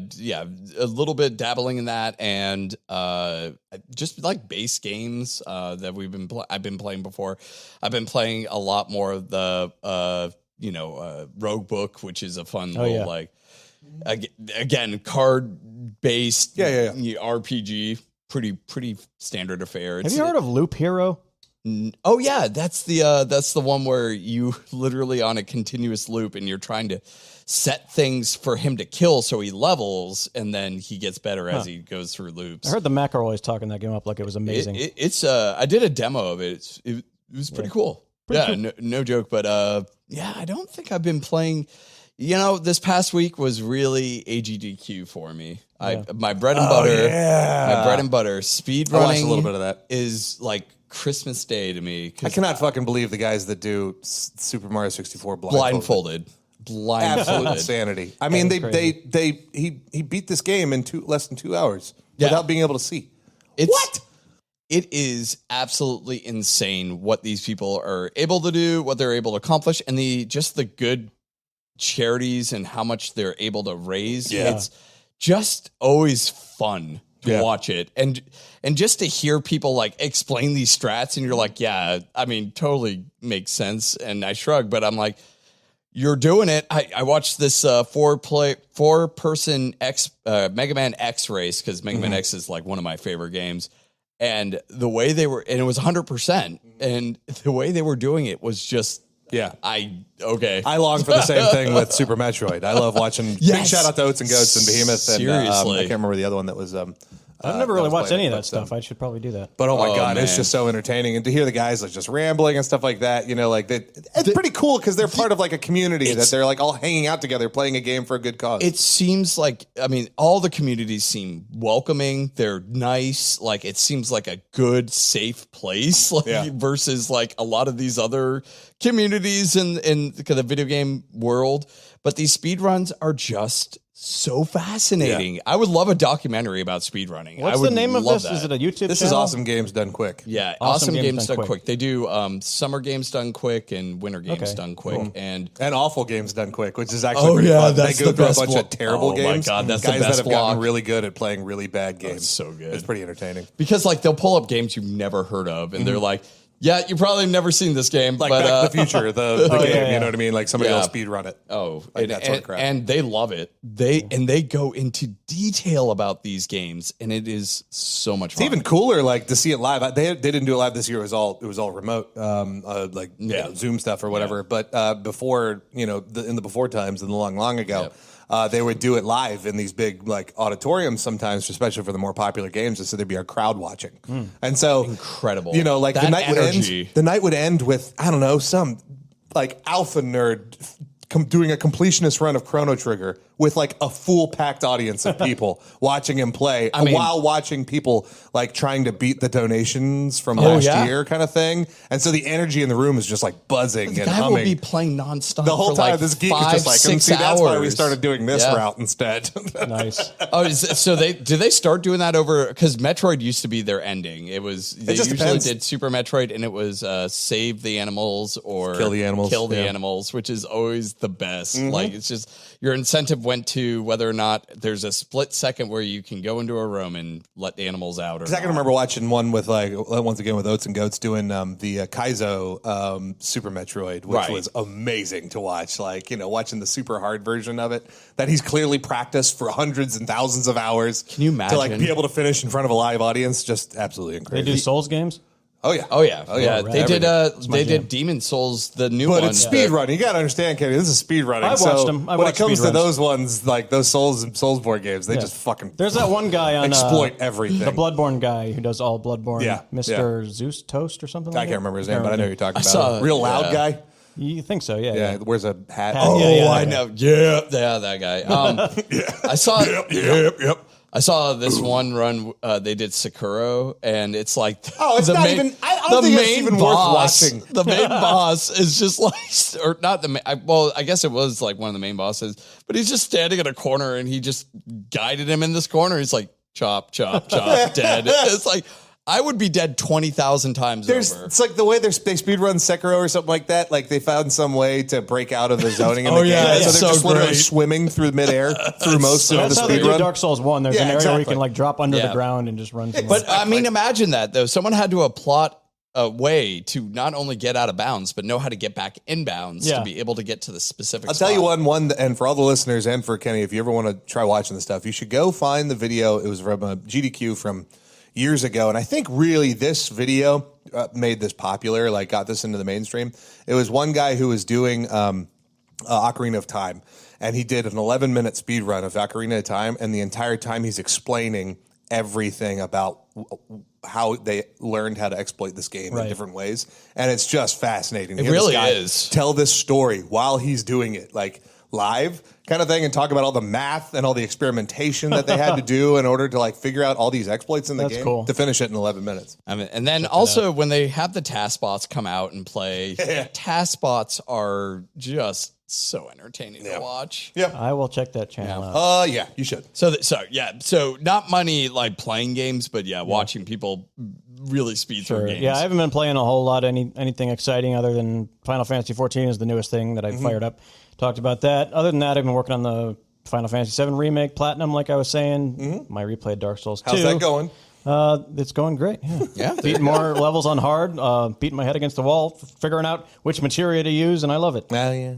little bit dabbling in that and just like base games that I've been playing before. I've been playing a lot more of the Rogue Book, which is a fun little like again card based RPG, pretty standard affair. Have you heard of Loop Hero? Oh yeah, that's the one where you literally on a continuous loop and you're trying to set things for him to kill so he levels and then he gets better as he goes through loops. I heard the Mac are always talking that game up like it was amazing. It's I did a demo of it. It was pretty cool. No joke, but I don't think I've been playing. This past week was really AGDQ for me. My bread and butter speed running. I watched a little bit of that. Is like Christmas Day to me. I cannot fucking believe the guys that do Super Mario 64 blindfolded. Absolute insanity. I mean, he beat this game in less than 2 hours without being able to see. What? It is absolutely insane what these people are able to do, what they're able to accomplish, and the good charities and how much they're able to raise. Yeah. It's just always fun to watch it and just to hear people like explain these strats and you're like, yeah, I mean, totally makes sense. And I shrug, but I'm like, you're doing it. I watched this 4-person Mega Man X race because Mega Man X is like one of my favorite games. And the way they were, and it was 100%. And the way they were doing it was just, I long for the same thing with Super Metroid. I love watching. Big shout out to Oats and Goats and Behemoth. Seriously. And I can't remember the other one that was. I've never really watched any of that stuff. I should probably do that. But oh my God, man. it's just so entertaining. And to hear the guys like just rambling and stuff like that, like it's pretty cool because they're part of like a community that they're like all hanging out together playing a game for a good cause. It seems like, all the communities seem welcoming. They're nice. Like, it seems like a good, safe place versus like a lot of these other communities in the video game world. But these speedruns are just so fascinating. Yeah. I would love a documentary about speedrunning. What's the name of this? That. Is it a YouTube channel? This is Awesome Games Done Quick. Yeah, Awesome Games Done Quick. They do Summer Games Done Quick and Winter Games Done Quick. Cool. And Awful Games Done Quick, which is actually pretty fun. They go through a bunch of terrible games. Oh my God, that's guys the best that have gotten really good at playing really bad games. That's so good. It's pretty entertaining. Because like they'll pull up games you've never heard of and they're like, yeah, you probably have never seen this game. Like but, Back to the Future, the game, you know what I mean? Like somebody else speed run it. Oh, like that sort of crap. And they love it. They go into detail about these games, and it is so much fun. It's even cooler, like to see it live. They didn't do it live this year. It was all remote, Zoom stuff or whatever. Yeah. But before, in the before times, in the long ago. Yep. They would do it live in these big like auditoriums sometimes, especially for the more popular games, and so there'd be a crowd watching. And so incredible, like that the night would end with I don't know some like alpha nerd doing a completionist run of Chrono Trigger with like a full packed audience of people watching him play while watching people like trying to beat the donations from last year kind of thing. And so the energy in the room is just like buzzing and humming. Will be playing nonstop the whole time. This geek is just like, 6 hours. That's why we started doing this route instead. Nice. So they start doing that over because Metroid used to be their ending. They usually did Super Metroid and it was save the animals or kill the animals, which is always the best. Like it's just your incentive went to whether or not there's a split second where you can go into a room and let the animals out. Because I can remember watching one with once again with Oats and Goats doing the Kaizo Super Metroid, which was amazing to watch. Like watching the super hard version of it that he's clearly practiced for hundreds and thousands of hours. Can you imagine to like be able to finish in front of a live audience? Just absolutely incredible. They do Souls games. Oh yeah. Right. They did Demon Souls, the new one. But it's speed running. You got to understand, Kenny. This is speed running. I've watched them. When it comes to those ones, like those Soulsborne games, they just fucking. There's that one guy on exploit everything. The Bloodborne guy who does all Bloodborne. Yeah, Mr. Zeus Toast or something. I can't remember his name, but I know who you're talking about. Real loud guy. You think so? Yeah. Yeah. Wears a hat. I know. Yeah, that guy. I saw. Yep. I saw this one run. They did Sakura, and it's like it's not even. I don't think it's even worth watching. The main boss is just like, or not the main. I guess it was like one of the main bosses, but he's just standing in a corner, and he just guided him in this corner. He's like chop, chop, chop, dead. It's like. I would be dead 20,000 times over. It's like the way they speedrun Sekiro or something like that. Like they found some way to break out of the zoning in the game. So they're just literally swimming through midair through most of the speedrun. That's how they do Dark Souls 1. There's an area where you can like drop under the ground and just run. But I mean, imagine that though. Someone had to plot a way to not only get out of bounds, but know how to get back in bounds to be able to get to the specific I'll tell you one, and for all the listeners and for Kenny, if you ever want to try watching this stuff, you should go find the video. It was from a GDQ from years ago, and I think really this video made this popular, like got this into the mainstream. It was one guy who was doing Ocarina of Time, and he did an 11-minute speed run of Ocarina of Time, and the entire time he's explaining everything about how they learned how to exploit this game in different ways, and it's just fascinating. It really is. Tell this story while he's doing it, like live kind of thing, and talk about all the math and all the experimentation that they had to do in order to like figure out all these exploits in the game to finish it in 11 minutes. I mean, and then also when they have the task bots come out and play, task bots are just so entertaining to watch. Yeah, I will check that channel out. Yeah, you should. So not money like playing games, but watching people really speed through games. Yeah, I haven't been playing a whole lot anything exciting other than Final Fantasy 14 is the newest thing that I fired up. Talked about that. Other than that, I've been working on the Final Fantasy 7 Remake Platinum, like I was saying. My replay of Dark Souls 2. How's that going? It's going great. Yeah. Beating more levels on hard, beating my head against the wall, figuring out which materia to use, and I love it. Yeah.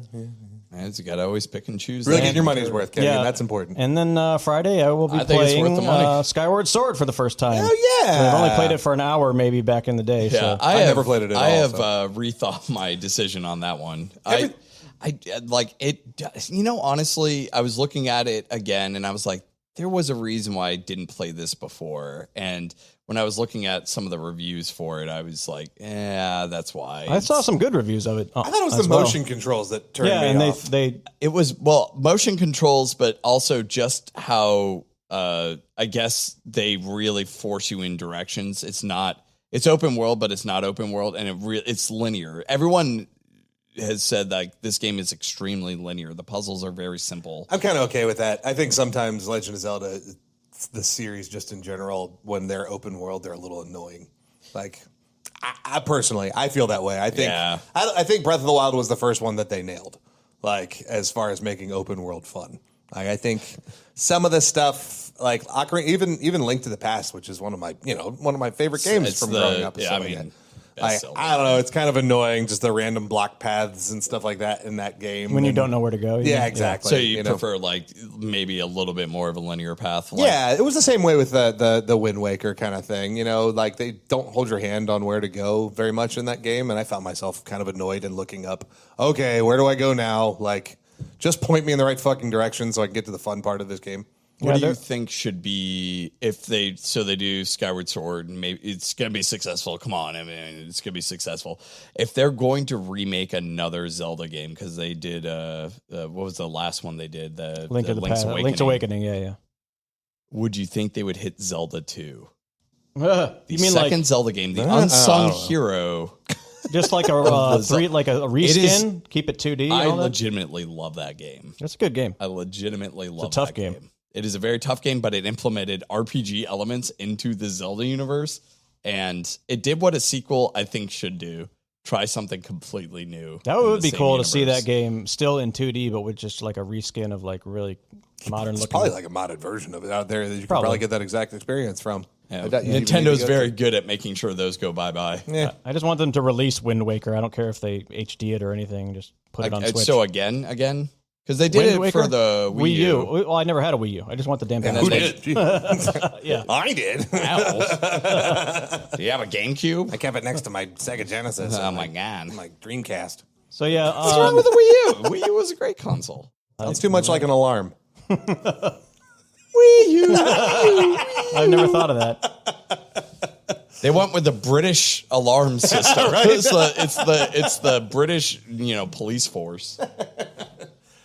Man, you got to always pick and choose. Really get your money's worth, Kenny. Yeah. That's important. And then Friday, I will be I think it's worth playing the money. Skyward Sword for the first time. Oh, yeah. So I've only played it for an hour, maybe back in the day. Yeah, So I never played it at all. I have so. rethought my decision on that one. I like it. You know, honestly, I was looking at it again, and I was like, there was a reason why I didn't play this before. And when I was looking at some of the reviews for it, I was like, yeah, that's why. I saw some good reviews of it. I thought it was the motion controls that turned me off. they It was, well, motion controls, but also just how I guess they really force you in directions. It's open world, but it's not open world, and it's linear. Everyone has said that this game is extremely linear. The puzzles are very simple. I'm kind of okay with that. I think sometimes Legend of Zelda, the series just in general, when they're open world, they're a little annoying. Like, I personally, I feel that way. I think I think Breath of the Wild was the first one that they nailed, like, as far as making open world fun. Like, I think some of the stuff, like Ocarina, even Link to the Past, which is one of my favorite games from growing up. I don't know. It's kind of annoying, just the random block paths and stuff like that in that game. when you don't know where to go. Yeah, exactly. So you prefer like maybe a little bit more of a linear path? Yeah, it was the same way with the Wind Waker kind of thing. You know, like they don't hold your hand on where to go very much in that game, and I found myself kind of annoyed and looking up, okay, where do I go now? Like, just point me in the right fucking direction so I can get to the fun part of this game. What do you think should be if they do Skyward Sword and maybe it's going to be successful? Come on, I mean, it's going to be successful. If they're going to remake another Zelda game, because they did, what was the last one they did? Link's Awakening. Yeah. Would you think they would hit Zelda 2? You The mean second Zelda game, the unsung hero. just like a reskin? Keep it 2D. And I all that? legitimately love that game. That's a good game. I legitimately love a tough that game. It is a very tough game, but it implemented RPG elements into the Zelda universe, and it did what a sequel, I think, should do. Try something completely new. That would be cool to see that game still in 2D, but with just like a reskin of like really modern looking. It's probably like a modded version of it out there that you can probably get that exact experience from. Yeah. Nintendo's very good at making sure those go bye-bye. Yeah. I just want them to release Wind Waker. I don't care if they HD it or anything. Just put it on Switch. So again? Because they did Wind it for Waker? the Wii U. Well, I never had a Wii U. I just want the damn thing. Who did? Yeah. I did. Do you have a GameCube? I kept it next to my Sega Genesis. Oh my god. My Dreamcast. So yeah. What's wrong with the Wii U? Wii U was a great console. Sounds too much like an alarm. Wii U. I've never thought of that. They went with the British alarm system. Right. It's the British, police force.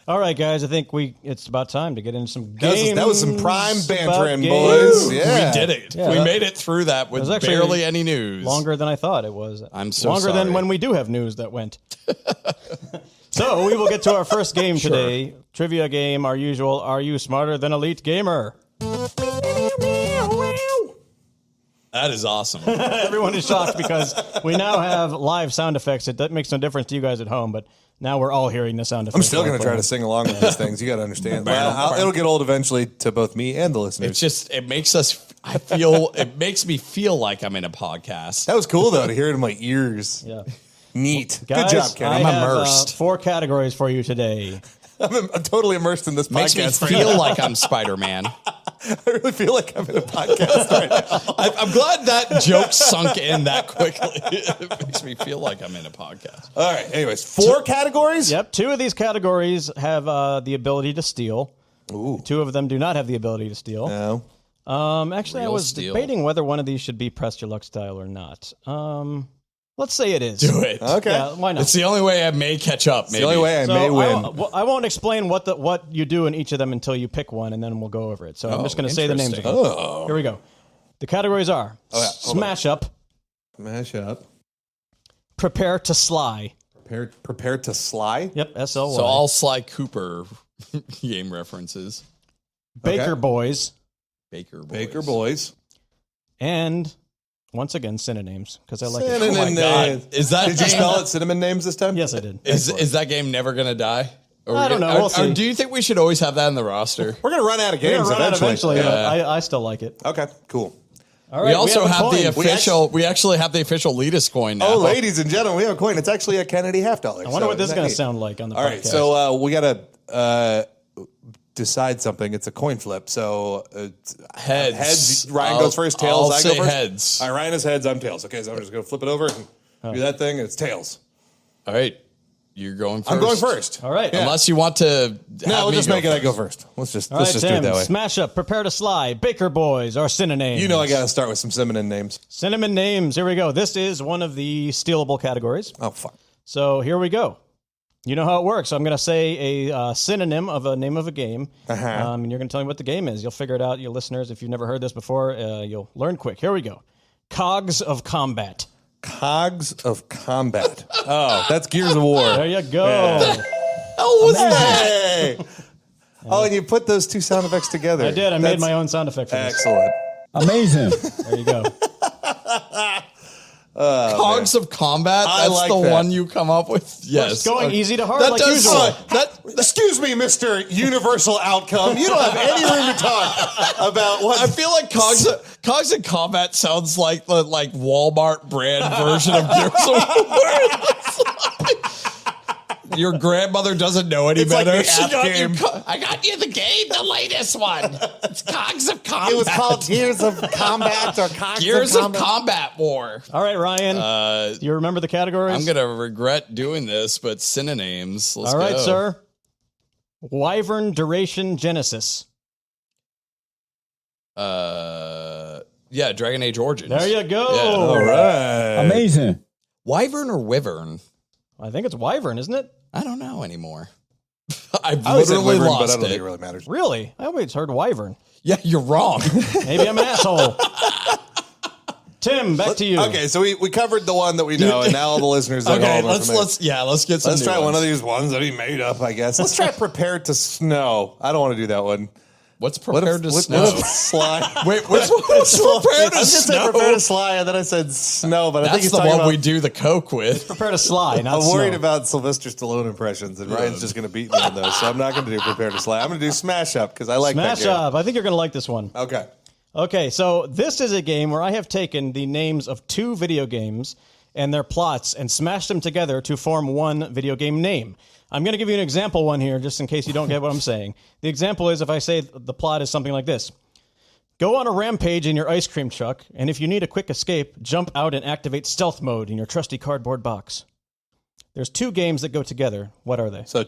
All right, guys. I think it's about time to get into some games. That was some prime bantering, games. boys. Yeah. We did it. Yeah, we made it through that with barely any news. Longer than I thought it was. I'm so longer sorry. than when we do have news that went. So we will get to our first game today. Trivia game, our usual. Are you smarter than Elite Gamer? That is awesome. Everyone is shocked because we now have live sound effects. That makes no difference to you guys at home, but now we're all hearing the sound effects. I'm still going to try to sing along with these things. You got to understand. It'll get old eventually to both me and the listeners. It makes me feel like I'm in a podcast. That was cool, though, to hear it in my ears. Yeah. Neat. Guys, Good job, Kenny. I'm I have, immersed. 4 categories for you today. I'm totally immersed in this Makes me podcast right feel now. like I'm Spider-Man. I really feel like I'm in a podcast right now. I'm glad that joke sunk in that quickly. It makes me feel like I'm in a podcast. All right. Anyways, 4 categories? Yep. 2 of these categories have the ability to steal. Ooh. 2 of them do not have the ability to steal. No. Actually, I Real was steal. debating whether one of these should be Press Your Luck style or not. Let's say it is. Do it. Okay. Yeah, why not? It's the only way I may catch up. It's the only way I may win. I won't explain what you do in each of them until you pick one, and then we'll go over it. So I'm just going to say the names of them. Oh. Here we go. The categories are Oh, yeah. Hold Smash Up, Smash up. Prepare to Sly. Prepare to sly? Yep, SLY. So all Sly Cooper game references. Baker Okay. Boys, Baker Boys. and once again synonyms because I like Cinnamon it. Oh my names. God. Is that Did you game- spell it cinnamon names this time? Yes, I did. Is that game never going to die? I don't know. We'll see. Do you think we should always have that in the roster? We're going to run out of We're games gonna run out eventually. eventually, but I still like it. Okay, cool. All right, we also have a have the coin. official. We actually have the official Leetist coin now. Oh, ladies and gentlemen, we have a coin. It's actually a Kennedy $50. I wonder what this is going to sound like on the podcast. All right, so we got to decide something. It's a coin flip. So Heads. Heads. Ryan goes first. Tails. I'll I go say first. heads. All right, Ryan is heads. I'm tails. Okay, so I'm just going to flip it over and do that thing. It's tails. All right, you're going first. I'm going first. All right. Unless you want to. No, we'll just make it. I go first. first. Let's just All right, do it Tim, that way. smash up, prepare to slide. Baker Boys are synonyms. You know I got to start with some feminine names. Cinnamon names. Here we go. This is one of the stealable categories. Oh, fuck. So here we go. You know how it works. I'm going to say a synonym of a name of a game, and you're going to tell me what the game is. You'll figure it out, you listeners. If you've never heard this before, you'll learn quick. Here we go. Cogs of Combat. Cogs of Combat. Oh, that's Gears of War. There you go. Yeah. Hell was that? Hey! Oh, and you put those two sound effects together. I did. I made my own sound effect for this. Excellent. Amazing. There you go. Cogs of Combat. I That's like the that. one you come up with. Yes. It's going easy to hard That like does usual. Excuse me, Mr. Universal Outcome. You don't have any room to talk about what. I feel like Cogs of Combat sounds like the Walmart brand version of Gears of War. Your grandmother doesn't know any It's like better. the She app got game. I got you the game, the latest one. It's Cogs of Combat. It was called Gears of Combat or Cogs Gears of of Combat War. All right, Ryan. Do you remember the categories? I'm gonna regret doing this, but synonyms. Let's All right, go. sir. Wyvern Duration Genesis. Yeah, Dragon Age Origins. There you go. Yeah. All right. Amazing. Wyvern or Wyvern? I think it's Wyvern, isn't it? I don't know anymore. I've I was in literally Wyvern, but I lost don't think it. it really matters. Really? I always heard Wyvern. Yeah, you're wrong. Maybe I'm an asshole. Tim, back to you. Okay, so we covered the one that we know, and now all the listeners at Okay, home are familiar. let's get some. Let's new try one ones. of these ones that he made up, I guess. Let's try Prepare to Snow. I don't want to do that one. What's prepared to snow? What if Sly? Wait, which one's prepared to I was just saying snow? Prepare to Sly, and then I said Snow, but I think That's he's the talking one about... we do the coke with. Prepare to slide, not I'm worried snow. about Sylvester Stallone impressions, and Ryan's just going to beat me on those, so I'm not going to do Prepare to Sly. I'm going to do Smash Up, because I like that Smash game. Up. I think you're going to like this one. Okay. Okay, so this is a game where I have taken the names of two video games and their plots and smashed them together to form one video game name. I'm going to give you an example one here, just in case you don't get what I'm saying. The example is if I say the plot is something like this. Go on a rampage in your ice cream truck, and if you need a quick escape, jump out and activate stealth mode in your trusty cardboard box. There's two games that go together. What are they? So,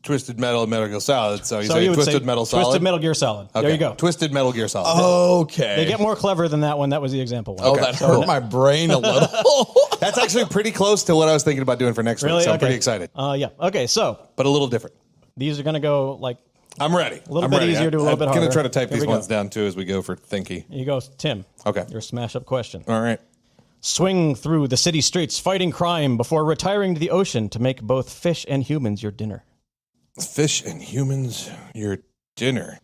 Twisted Metal and Metal Gear Solid. So, you So say you would Twisted say Metal Solid? Twisted Metal Gear Solid. Okay. There you go. Twisted Metal Gear Solid. Okay. They get more clever than that one. That was the example one. Oh, that hurt my brain a little. That's actually pretty close to what I was thinking about doing for next Really? week, so I'm Okay. pretty excited. Yeah. Okay, so But a little different. these are going to go like... I'm ready. A little I'm bit ready. easier to a little bit I'm going harder. to try to type Here these we go. ones down, too, as we go for Thinky. Here you go, Tim. Okay. Your smash up question. All right. Swing through the city streets fighting crime before retiring to the ocean to make both fish and humans your dinner. Fish and humans, your dinner.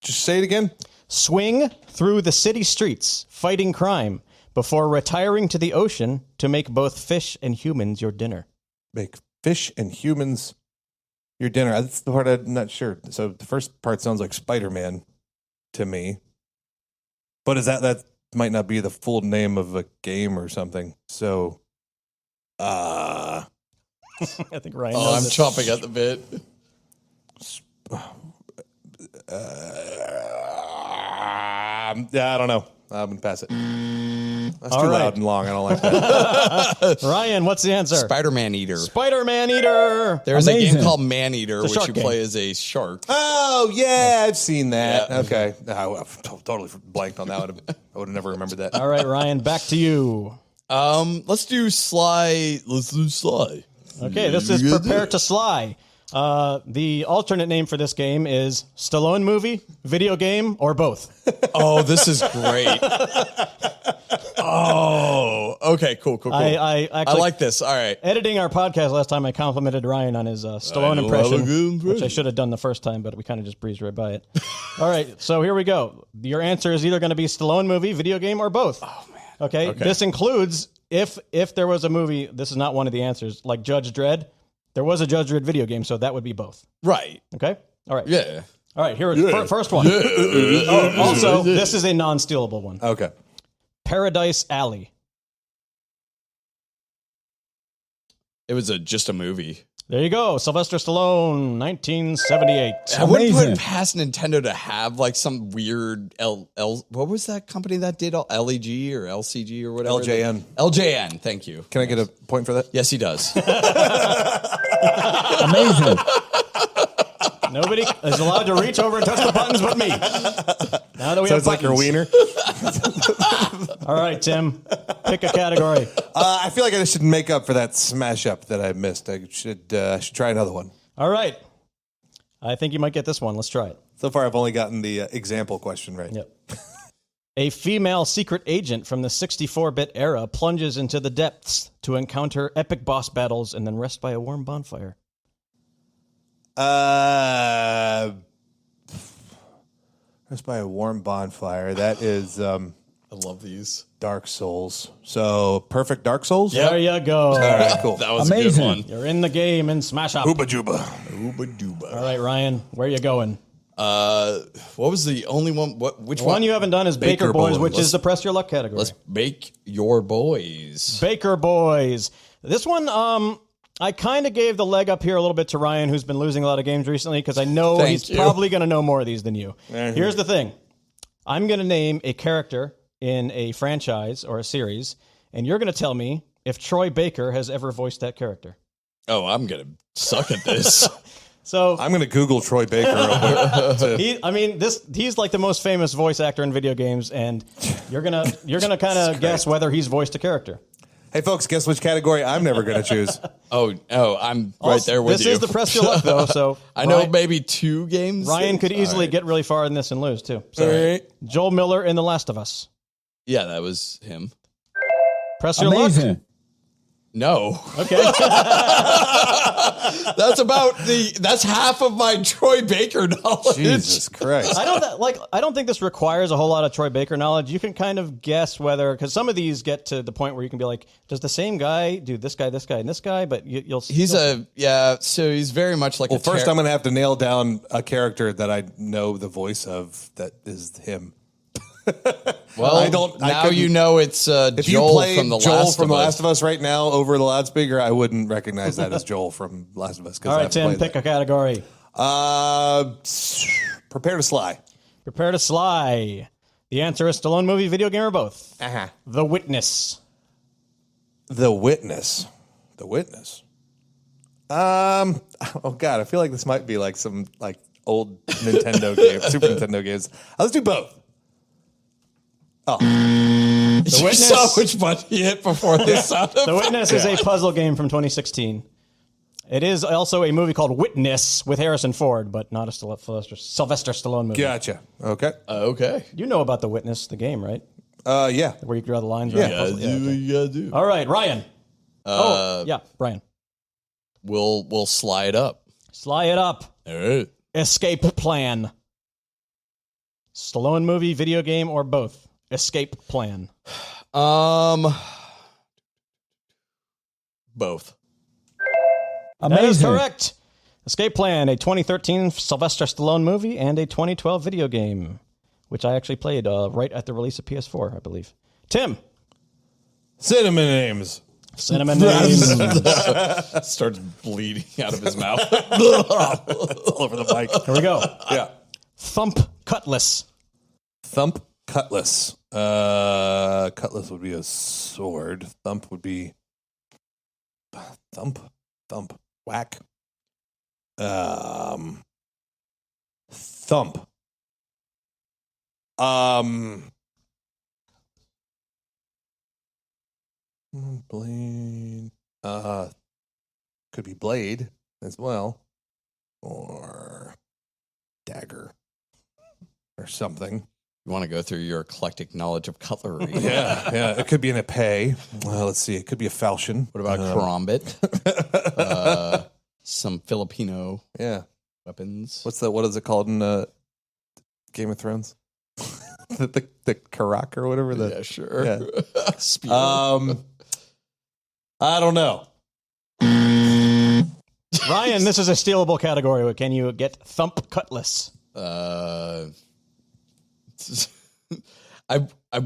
Just say it again. Swing through the city streets fighting crime before retiring to the ocean to make both fish and humans your dinner. Make fish and humans your dinner. That's the part I'm not sure. So the first part sounds like Spider-Man to me. But is that might not be the full name of a game or something. So I think Ryan Oh, knows I'm it. chomping at the bit. yeah, I don't know. I'm going to pass it. That's All too right. loud and long. I don't like that. Ryan, what's the answer? Spider-Man Eater. Spider-Man Eater. There's a Amazing. game called Man Eater, It's a which shark you game. play as a shark. Oh, yeah, I've seen that. Yeah. Okay. I've totally blanked on that one. I would have never remembered that. All right, Ryan, back to you. Let's do Sly. Let's do Sly. Okay, this is Prepare to Sly. The alternate name for this game is Stallone movie, video game, or both. Oh, this is great. Oh, okay, cool. I actually like this. All right. editing our podcast last time. I complimented Ryan on his Stallone love a impression, good impression. which I should have done the first time, but we kind of just breezed right by it. All right, so here we go. Your answer is either going to be Stallone movie, video game, or both. Oh man. Okay. This includes if there was a movie. This is not one of the answers. Like Judge Dredd, there was a Judge Dredd video game, so that would be both. Right. Okay. All right. Yeah. All right, here is first one. Oh, also, this is a non-stealable one. Okay. Paradise Alley. It was just a movie. There you go. Sylvester Stallone, 1978. I wouldn't put it past Nintendo to have like some weird what was that company that did LEG or LCG or whatever? LJN. LJN, thank you. Can I get a point for that? Yes, he does. Amazing. Nobody is allowed to reach over and touch the buttons but me. Now that we have Sounds like your wiener. All right, Tim, pick a category. I feel like I should make up for that smash up that I missed. I should try another one. All right. I think you might get this one. Let's try it. So far, I've only gotten the example question right. Yep. A female secret agent from the 64-bit era plunges into the depths to encounter epic boss battles and then rest by a warm bonfire. Just by a warm bonfire. That is I love these. Dark Souls. So perfect Dark Souls. There you go. All right, cool. That was Amazing. a good one. You're in the game and smash up. Hooba Juba. Ooba dooba. All right, Ryan, where you going? What was the only one? Which One you haven't done is Baker, Baker Boys, Boys. which is the Press Your Luck category. Let's bake your boys. Baker Boys. This one, I kind of gave the leg up here a little bit to Ryan, who's been losing a lot of games recently, because I know Thank he's you. probably going to know more of these than you. Here's the thing. I'm going to name a character in a franchise or a series, and you're going to tell me if Troy Baker has ever voiced that character. Oh, I'm gonna suck at this. So I'm going to Google Troy Baker real quick. he's like the most famous voice actor in video games, and you're gonna kind of guess whether he's voiced a character. Hey, folks, guess which category I'm never going to choose? oh, I'm right there with This you. is the Press Your Luck, though, so I know Ryan, maybe 2 games. Ryan could easily All right. get really far in this and lose, too. So, All right. Joel Miller in The Last of Us. Yeah, that was him. Press Your Luck. Amazing. No, Okay. that's half of my Troy Baker knowledge. Jesus Christ. I don't think this requires a whole lot of Troy Baker knowledge. You can kind of guess whether, because some of these get to the point where you can be like, does the same guy do this guy, and this guy? But you'll. So he's very much like Well, first I'm going to have to nail down a character that I know the voice of that is him. Well, you know it's If Joel you played from the Joel Last from of The Us. Last of Us right now over the loudspeaker, I wouldn't recognize that as Joel from Last of Us. All right, Tim, pick a category. Prepare to sly. Prepare to sly. The answer is Stallone movie, video game, or both. Uh-huh. The Witness. The Witness. The Witness. Oh God, I feel like this might be like some like old Nintendo game, Super Nintendo games. Let's do both. Oh, You Witness. saw which button he hit before this sound The Witness is a puzzle game from 2016. It is also a movie called Witness with Harrison Ford, but not a Sylvester Stallone movie. gotcha. Okay. Okay. You know about The Witness, the game, right? Yeah. Where you draw the lines. Yeah. around the puzzle? Do what you gotta do. All right, Ryan. Brian. We'll slide up. Sly it up. All right. Escape Plan. Stallone movie, video game, or both? Escape Plan. Both. That is Amazing. correct. Escape Plan, a 2013 Sylvester Stallone movie and a 2012 video game, which I actually played right at the release of PS4, I believe. Tim. Cinnamon names. Cinnamon names. Starts bleeding out of his mouth. All over the mic. Here we go. Yeah. Thump Cutlass. Thump cutlass. Cutlass would be a sword. Thump would be thump. Whack. Thump. Blade. Could be blade as well, or dagger, or something. You want to go through your eclectic knowledge of cutlery. Yeah. It could be an epee. Let's see. It could be a falchion. What about karambit? Some Filipino Yeah. weapons. What is it called in Game of Thrones? the karak or whatever. Yeah, sure. Yeah. Spear. I don't know. Ryan, this is a stealable category. Can you get Thump Cutlass? I'm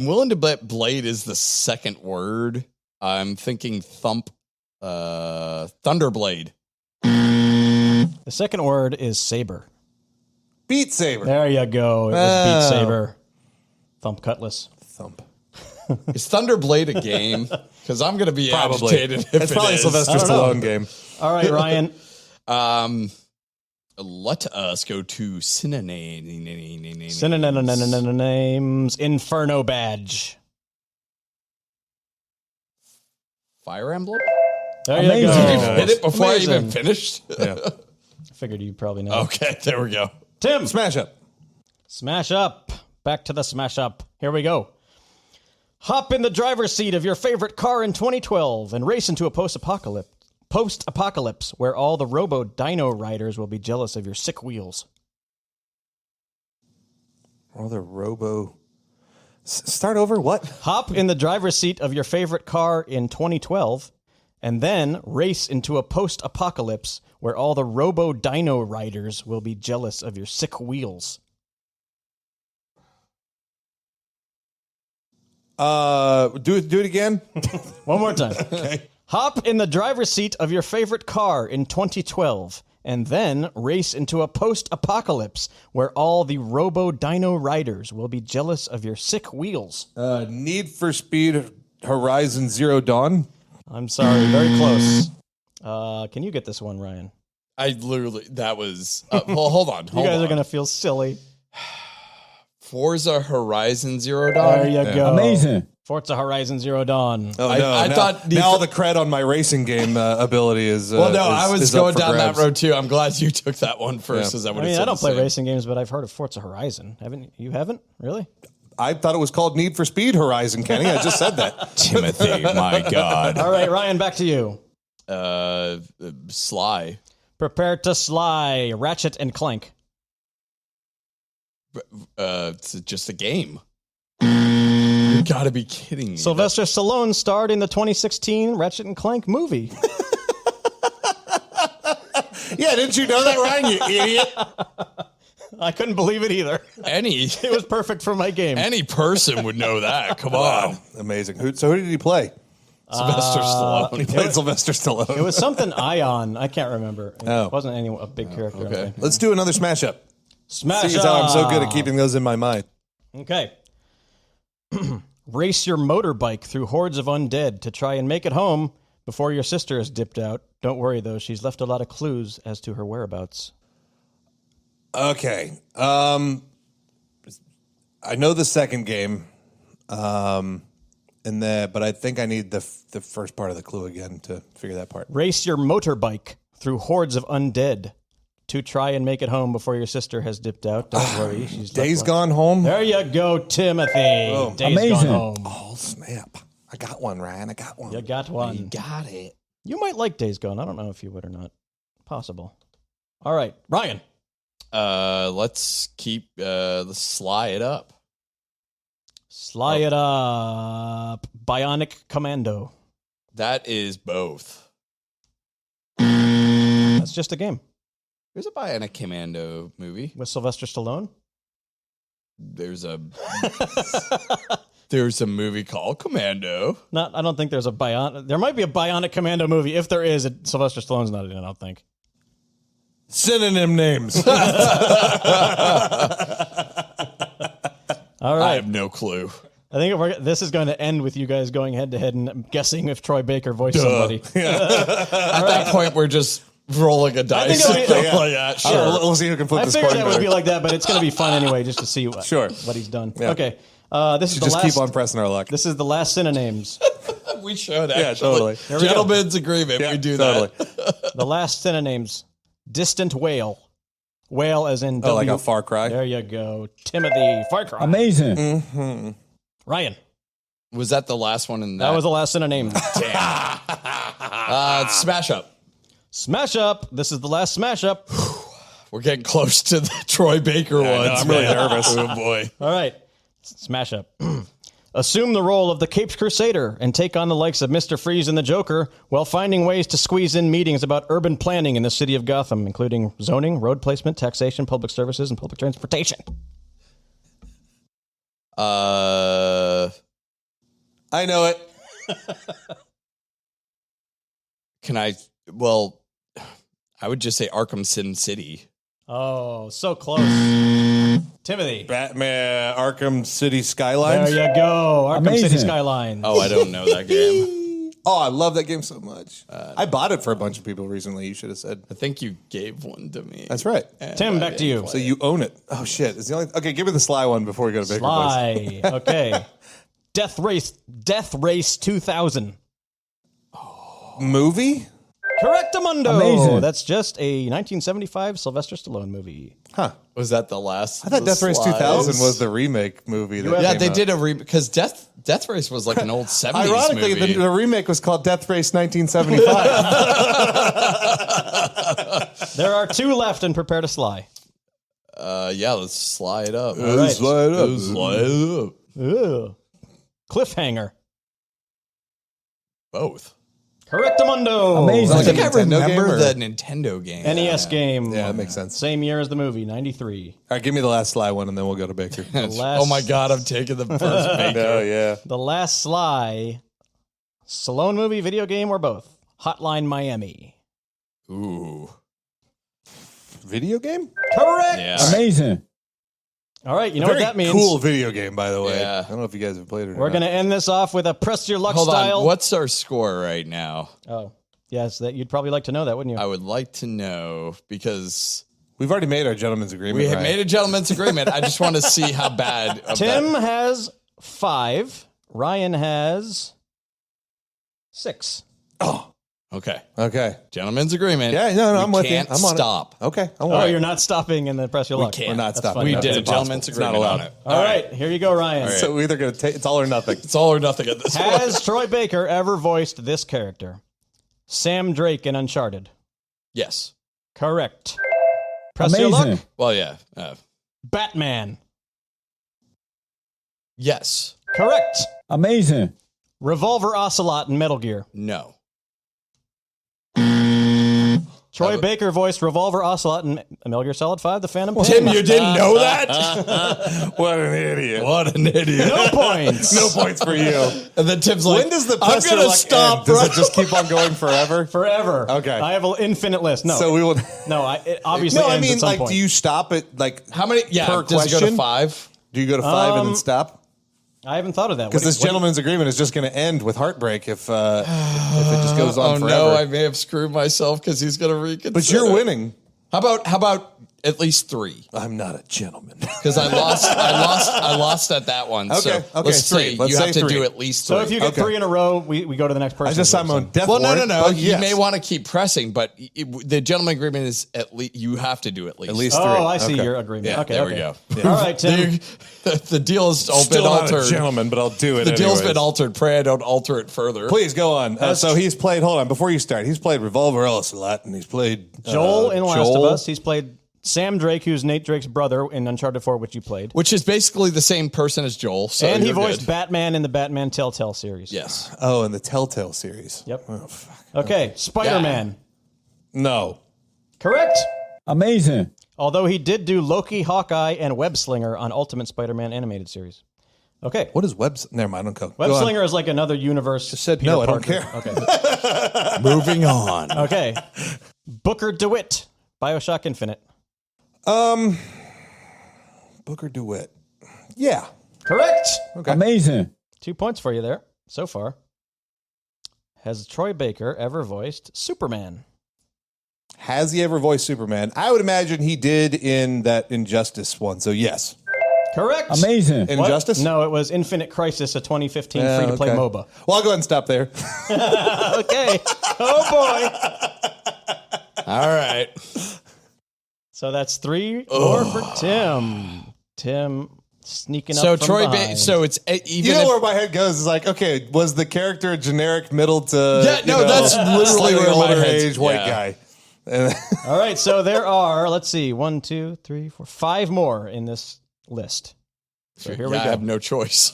willing to bet blade is the second word. I'm thinking Thunderblade. The second word is saber. Beat Saber. There you go. It was Beat Saber. Thump Cutlass. Thump. Is Thunderblade a game? Because I'm going to be agitated if It's probably a Sylvester Stallone game. All right, Ryan. Let us go to synonyms. Synonyms. Inferno Badge. Fire Emblem? There you go. Did you hit it before Amazing. I even finished? Yeah. I figured you probably know. Okay, there we go. Tim. Smash up. Smash up. Back to the smash up. Here we go. Hop in the driver's seat of your favorite car in 2012 and race into a post-apocalypse where all the robo-dino riders will be jealous of your sick wheels. Or the robo... Start over, what? Hop in the driver's seat of your favorite car in 2012 and then race into a post-apocalypse where all the robo-dino riders will be jealous of your sick wheels. Do it again. One more time. Okay. Hop in the driver's seat of your favorite car in 2012 and then race into a post-apocalypse where all the robo-dino riders will be jealous of your sick wheels. Need for Speed Horizon Zero Dawn. I'm sorry, very close. Can you get this one, Ryan? I literally, that was, well, hold on. You guys are going to feel silly. Forza Horizon Zero Dawn. There you go. Amazing. Forza Horizon Zero Dawn. Oh, I no. thought now all the cred on my racing game ability is. Well, no, I was is going up for down grabs. that road too. I'm glad you took that one first. Yeah. I I don't play racing games, but I've heard of Forza Horizon. Haven't you? Haven't? Really? I thought it was called Need for Speed Horizon, Kenny. I just said that. Timothy, my God. All right, Ryan, back to you. Sly. Prepare to sly. Ratchet and Clank. It's just a game. You gotta be kidding me. Sylvester Stallone starred in the 2016 Ratchet and Clank movie. Yeah, didn't you know that, Ryan? You idiot. I couldn't believe it either. It was perfect for my game. Any person would know that. Come on. Wow, amazing. Who did he play? Sylvester Stallone. He played Sylvester Stallone. It was something Ion. I can't remember. It Oh. wasn't a big character. okay. Okay. Let's do another smash up. Smash See how I'm so good at up. keeping those in my mind. Okay. Race your motorbike through hordes of undead to try and make it home before your sister has dipped out. Don't worry, though. She's left a lot of clues as to her whereabouts. Okay. I know the second game, but I think I need the first part of the clue again to figure that part. Race your motorbike through hordes of undead to try and make it home before your sister has dipped out. Don't worry. She's Days left Gone Home? There you go, Timothy. Days amazing. Gone Home. Oh, snap. I got one, Ryan. I got one. You got one. You got it. You might like Days Gone. I don't know if you would or not. Possible. All right, Ryan. Let's sly it up. Sly it up. Bionic Commando. That is both. That's just a game There's a Bionic Commando movie. with Sylvester Stallone. There's a movie called Commando. I don't think there's a Bionic. There might be a Bionic Commando movie. If there is, Sylvester Stallone's not in it, I don't think. Synonym names. All I right. have no clue. I think this is going to end with you guys going head to head and guessing if Troy Baker voiced somebody. At that point, we're just rolling a dice. it'll be- Yeah. Like that. Sure. We'll see who can flip I the figured score. that would be like that, but it's going to be fun anyway, just to see what he's done. Yeah. Okay, this is the Just last. keep on pressing our luck. This is the last synonyms. We should, Yeah, actually. totally. Gentlemen's agreement. Yeah, we do totally. that. The last synonyms: distant whale, whale as in Oh, like W. a Far Cry? There you go, Timothy. Far Cry. Amazing. Ryan. Was that the last one in that? That was the last synonym. Smash Up. Smash up. This is the last smash up. We're getting close to the Troy Baker ones. I'm really man. nervous. Oh, boy. All right. Smash up. Assume the role of the Capes Crusader and take on the likes of Mr. Freeze and the Joker while finding ways to squeeze in meetings about urban planning in the city of Gotham, including zoning, road placement, taxation, public services, and public transportation. I know it. Can I? Well, I would just say Arkham Sin City. Oh, so close. Timothy. Batman Arkham City Skylines. There you go. Arkham City Skylines. Oh, I don't know that game. Oh, I love that game so much. I bought it for a bunch of people recently. You should have said. I think you gave one to me. That's right. Tim, back to you. So you own it. Oh shit! It's the only. Okay, give me the Sly one before we go to Baker Boys. Sly. Okay. Death Race 2000. Movie? Correctamundo. Amazing. That's just a 1975 Sylvester Stallone movie. Huh. Was that the last? I thought Death Race 2000 was the remake movie. That Yeah, came they out. did a remake because Death Race was like an old 70s Ironically, movie. the remake was called Death Race 1975. There are 2 left and prepare to sly. Yeah, let's slide up. All right. Slide up. Slide up. Ugh. Cliffhanger. Both. Correctamundo. Amazing. I think I Nintendo remember game, or- the Nintendo game. NES game. Yeah, that makes sense. Same year as the movie, 93. All right, give me the last Sly one, and then we'll go to Baker. last- Oh my God, I'm taking the first Baker. Oh yeah. The last Sly. Stallone movie, video game, or both? Hotline Miami. Ooh. Video game? Correct. Yeah. Amazing. All right, you know Very what that means. cool video game, by the way. Yeah. I don't know if you guys have played it. We're going to end this off with a press your luck Hold style. on. What's our score right now? Oh, yes, that you'd probably like to know that, wouldn't you? I would like to know because We've already made our gentleman's agreement. we had right? made a gentleman's agreement. I just want to see how bad. Of Tim that- has 5. Ryan has 6. Okay. Okay. Gentleman's agreement. Yeah, no, I'm with you. Can't I'm on it. stop. Okay. I'm Oh, on it. you're not stopping in the press your luck. can't. We're not That's stopping. fine. We That's did a impossible. gentleman's It's not agreement allowed. on it. All right, here you go, Ryan. So we're either going to take it's all or nothing. It's all or nothing at this point. Has Troy Baker ever voiced this character? Sam Drake in Uncharted. Yes. Correct. Press your luck. Amazing. Well, yeah. Batman. Yes. Correct. Amazing. Revolver Ocelot in Metal Gear. No. Troy Baker voiced Revolver Ocelot in Metal Gear Solid 5, The Phantom Pain. Tim, you didn't know that? What an idiot. What an idiot. No points. No points for you. And then Tim's like, When does the I'm press your going to luck stop, end? bro. Does it just keep on going forever? Forever. Okay. I have an infinite list. No. So we will. no, it obviously No, I ends mean, at some like, point. do you stop it? Like, How many? Yeah, per does it go question? to 5? Do you go to 5 and then stop? I haven't thought of that. Because this gentleman's agreement is just going to end with heartbreak if it just goes on Oh forever. no, I may have screwed myself because he's going to reconsider. But you're winning. How about at least 3? I'm not a gentleman. Because I lost at that one. Okay, So okay, let's 3. say Let's you say have to 3. do at least 3. So if you get Okay. 3 in a row, we go to the next person. I just I'm on death well, no, warrant, no. but You yes. may want to keep pressing, but the gentleman agreement is at least you have to do at least. At least 3. Oh, I see Okay. your agreement. Yeah, okay, there okay. we go. All right, Tim. The deal has all Still been not altered. a gentleman, but I'll do it The deal's anyways. been altered. Pray I don't alter it further. Please go on. So he's played, hold on, before you start, he's played Revolver Ocelot, and he's played Joel in Last of Joel. Us. He's played Sam Drake, who's Nate Drake's brother in Uncharted 4, which you played. Which is basically the same person as Joel. So And he you're voiced good. Batman in the Batman Telltale series. Yes. Oh, in the Telltale series. Yep. Oh, fuck. Okay, Spider-Man. No. Correct. Amazing. Although he did do Loki, Hawkeye, and Web-Slinger on Ultimate Spider-Man animated series. Okay. What is Never mind, don't go. Web-Slinger is like another universe. Just said Peter no, I don't Parker. care. Okay. Moving on. Okay. Booker DeWitt, BioShock Infinite. Booker DeWitt. Yeah. Correct. Okay. Amazing. 2 points for you there so far. Has Troy Baker ever voiced Superman? Has he ever voiced Superman? I would imagine he did in that Injustice one, so yes. Correct. Amazing. What? Injustice? No, it was Infinite Crisis, a 2015 Yeah, free-to-play okay. MOBA. Well, I'll go ahead and stop there. Okay. Oh, boy. All right. So that's 3 more for Tim. Tim sneaking up So from Troy, behind. so it's even You know if, where my head goes is like, okay, was the character a generic middle to Yeah, no, that's literally slightly where my older head's- age white yeah. guy? And All right, so there are, let's see, 1, 2, 3, 4, 5 more in this list. So here we I go. have no choice.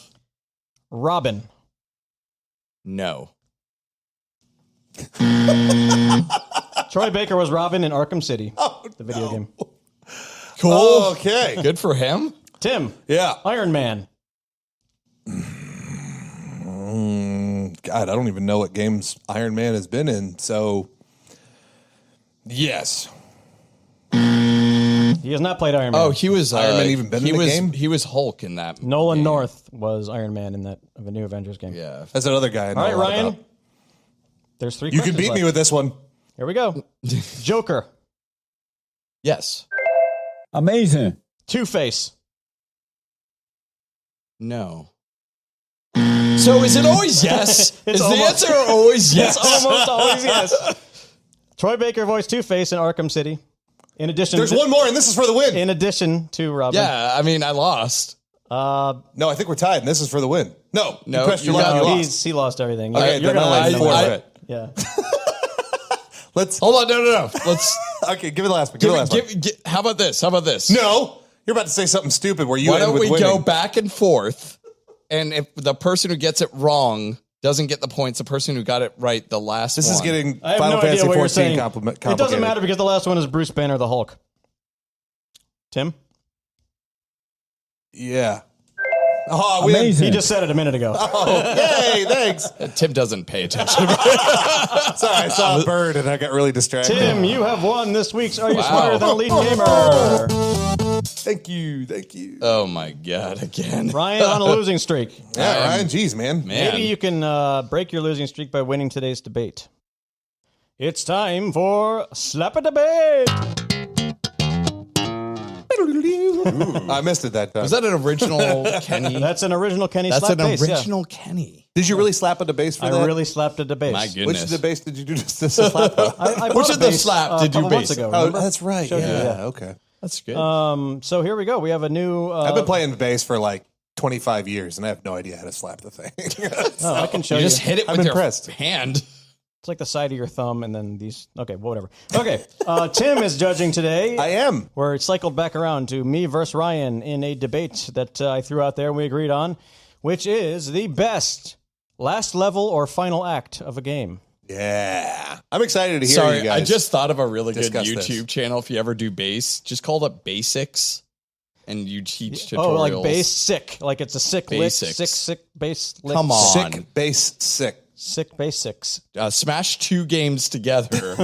Robin. No. Troy Baker was Robin in Arkham City, the video game. Cool. Okay. Good for him. Tim. Yeah. Iron Man. God, I don't even know what games Iron Man has been in. So, yes. He has not played Iron Man. Oh, he was Iron Man even been in the game? He was Hulk in that. Nolan game. North was Iron Man in that of a new Avengers game. Yeah. That's another guy I know All right, a lot Ryan. about. There's 3 You can questions beat me left. with this one. Here we go. Joker. Yes. Amazing. Two-Face. No. So is it always yes? It's is almost- the answer always yes? It's almost always yes. Troy Baker voiced Two-Face in Arkham City. In addition, There's one more, and this is for the win. In addition to Robin. Yeah, I mean, I lost. No, I think we're tied, and this is for the win. No, No, you pressed your you luck. got- You No, lost. he lost everything. Okay, You're then gonna I win. forfeit. Yeah. Let's. Hold on, no. Let's Okay, give me the last one. Give me the last one. how about this? How about this? No, you're about to say something stupid where you Why end don't with we winning. go back and forth? And if the person who gets it wrong doesn't get the points, the person who got it right the last This one. is getting I have Final no Fantasy idea what you're 14 saying. complicated. It doesn't matter because the last one is Bruce Banner, the Hulk. Tim? Yeah. Oh, I win. Amazing. He just said it a minute ago. Yay, thanks. Tim doesn't pay attention. Sorry, I saw a bird and I got really distracted. Tim, you have won this week's Are You Wow. Smarter Than Elite Gamer? Thank you. Thank you. Oh my God, again. Ryan on a losing streak. Yeah, Ryan, geez, man. Man. Maybe you can break your losing streak by winning today's debate. It's time for Slap a Debate. I missed it that time. Was that an original Kenny? That's an original Kenny That's slap an bass, yeah. original Kenny. Did you really slap at the bass for I that? really slapped a bass. My goodness. Which of the bass did you do this to slap at? I Which bought of a the bass, slap did you couple months base ago, Oh, remember? that's right. Showed you, Yeah, yeah. okay. That's good. So here we go. We have a new... I've been playing bass for like 25 years, and I have no idea how to slap the thing. Oh, I can show you you. just hit it I'm with impressed. your hand. It's like the side of your thumb and then these... Okay, well, whatever. Okay, Tim is judging today. I am. Where it cycled back around to me versus Ryan in a debate that I threw out there and we agreed on, which is the best last level or final act of a game. Yeah. I'm excited to hear you Sorry, guys. I just thought of a really good discuss this. YouTube channel if you ever do bass. Just call it Basics, and you teach tutorials. Oh, like bass sick. Like it's a sick lick. Basics. Sick bass lick. Come on. sick bass sick. Sick basics. Smash 2 games together.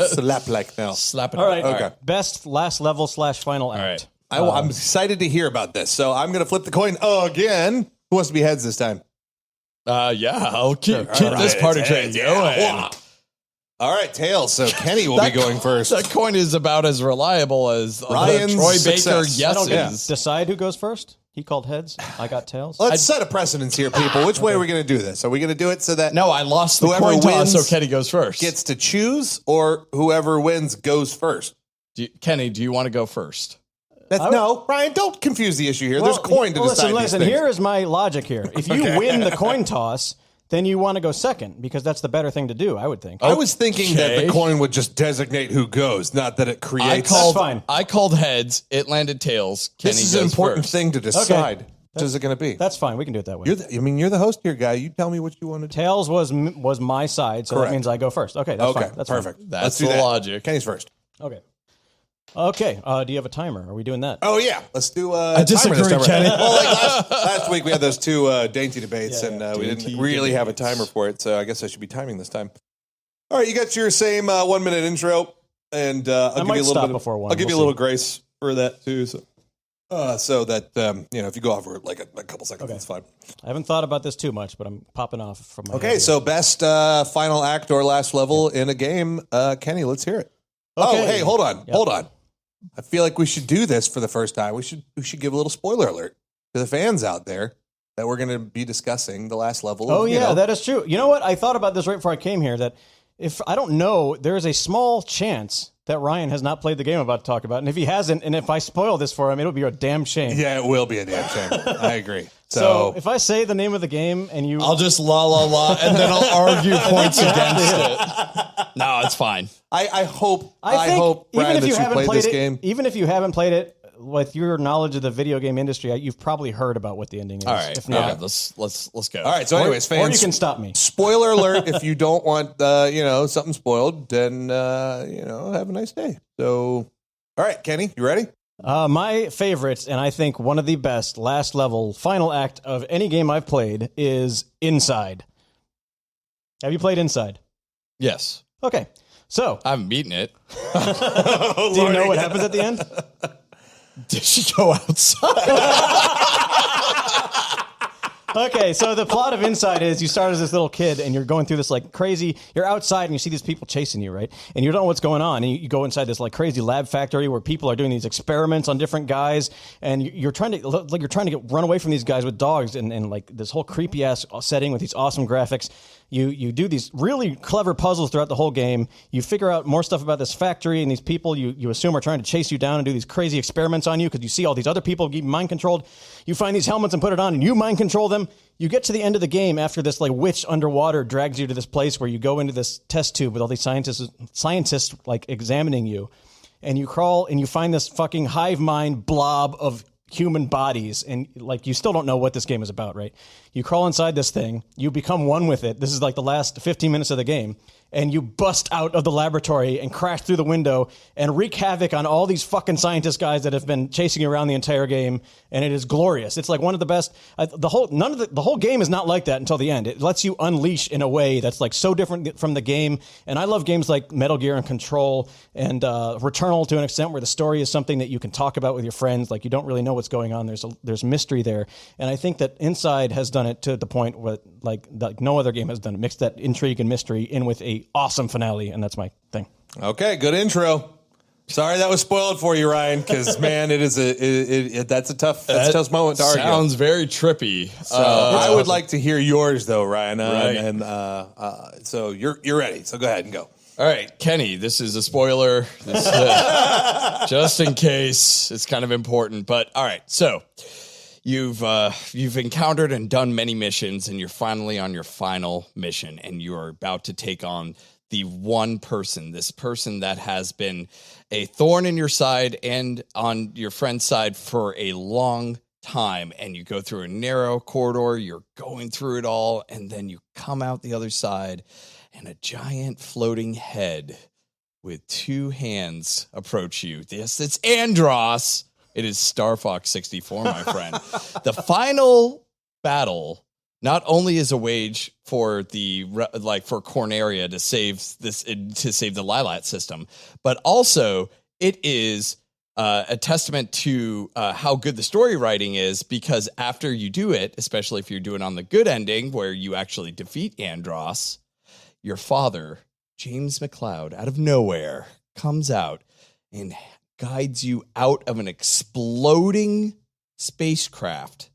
Slap like now. Slap it. All right. Okay. Best last level / final act. right. I'm excited to hear about this. So I'm going to flip the coin again. Who wants to be heads this time? Yeah, I'll keep this right, party it's train heads, going. yeah. All right, tails. So Kenny will be going first. That coin is about as reliable as Ryan's Troy success. Baker I don't yeses. decide who goes first. He called heads. I got tails. Let's set a precedence here, people. Which way are we going to do this? Are we going to do it so that No, I lost the Whoever coin toss, so wins Kenny goes first. gets to choose, or whoever wins goes first? Kenny, do you want to go first? No, Ryan, don't confuse the issue here. There's coin to decide Listen, these things. here is my logic here. If you win the coin toss, then you want to go second because that's the better thing to do, I would think. I was thinking that Okay. the coin would just designate who goes, not that it creates. fine. I called heads. It landed tails. Kenny This is an goes important first. thing to decide. What is it going to be? That's fine. We can do it that way. You're the host here, guy. You tell me what you want to do. Tails was my side, so Correct. that means I go first. Okay, that's Okay, fine. That's perfect. Fine. That's Let's do the that. logic. Kenny's first. Okay. Do you have a timer? Are we doing that? Oh yeah, let's do. I disagree, timer this time. Kenny. Well, like last week we had those two dainty debates, and we Dainty didn't really have a timer for it. So I guess I should be timing this time. All right, you got your same 1 minute intro, and I'll give might you a little stop bit. before one. I'll give We'll you a little see. grace for that too. So that if you go over like a couple seconds, that's fine. I haven't thought about this too much, but I'm popping off from my head Okay, here. so best final act or last level in a game, Kenny. Let's hear it. Oh, Okay. hey, hold on. I feel like we should do this for the first time. We should give a little spoiler alert to the fans out there that we're going to be discussing the last level. Oh, of, yeah, that is true. You know what? I thought about this right before I came here, that if I don't know, there is a small chance that Ryan has not played the game I'm about to talk about. And if he hasn't, and if I spoil this for him, it'll be a damn shame. Yeah, it will be a damn shame. I agree. So if I say the name of the game and you... I'll just la la la, and then I'll argue points against it. No, it's fine. I hope I think Brian, even if that you you haven't played played this it, game. even if you haven't played it, with your knowledge of the video game industry, you've probably heard about what the ending is. All right, If not, let's go. All right. So, anyways, or fans, you can stop me. Spoiler alert: if you don't want, something spoiled, then have a nice day. So, all right, Kenny, you ready? My favorite, and I think one of the best last level final act of any game I've played is Inside. Have you played Inside? Yes. Okay. So, I haven't beaten it. do you know what happens at the end? Did she go outside? Okay, so the plot of Inside is you start as this little kid and you're going through this like crazy, you're outside and you see these people chasing you, right? And you don't know what's going on. And you go inside this like crazy lab factory where people are doing these experiments on different guys. And you're trying to run away from these guys with dogs and like this whole creepy ass setting with these awesome graphics. You do these really clever puzzles throughout the whole game. You figure out more stuff about this factory and these people you assume are trying to chase you down and do these crazy experiments on you because you see all these other people get mind controlled. You find these helmets and put it on and you mind control them. You get to the end of the game after this like witch underwater drags you to this place where you go into this test tube with all these scientists like examining you. And you crawl and you find this fucking hive mind blob of human bodies, and like you still don't know what this game is about, right? You crawl inside this thing, you become one with it. This is like the last 15 minutes of the game, and you bust out of the laboratory and crash through the window and wreak havoc on all these fucking scientist guys that have been chasing you around the entire game, and it is glorious. It's like one of the best. The whole game is not like that until the end. It lets you unleash in a way that's like so different from the game, and I love games like Metal Gear and Control and Returnal to an extent where the story is something that you can talk about with your friends. Like you don't really know what's going on. There's mystery there, and I think that Inside has done it to the point where like no other game has done it. Mixed that intrigue and mystery in with a awesome finale, and that's my thing. Okay, good intro. Sorry that was spoiled for you, Ryan, because man, that's a tough moment to argue. Sounds very trippy. So I would like to hear yours though, Ryan. Right. So you're ready. So go ahead and go. All right, Kenny, this is a spoiler. This, just in case, it's kind of important. But all right, so you've encountered and done many missions, and you're finally on your final mission, and you're about to take on the one person, this person that has been a thorn in your side and on your friend's side for a long time. And you go through a narrow corridor, you're going through it all, and then you come out the other side, and a giant floating head with two hands approach you. Yes, it's Andros. It is Star Fox 64, my friend. The final battle not only is a wage for for Corneria to save the Lilat system, but also it is a testament to how good the story writing is, because after you do it, especially if you're doing on the good ending where you actually defeat Andros, your father, James McLeod, out of nowhere, comes out and guides you out of an exploding spacecraft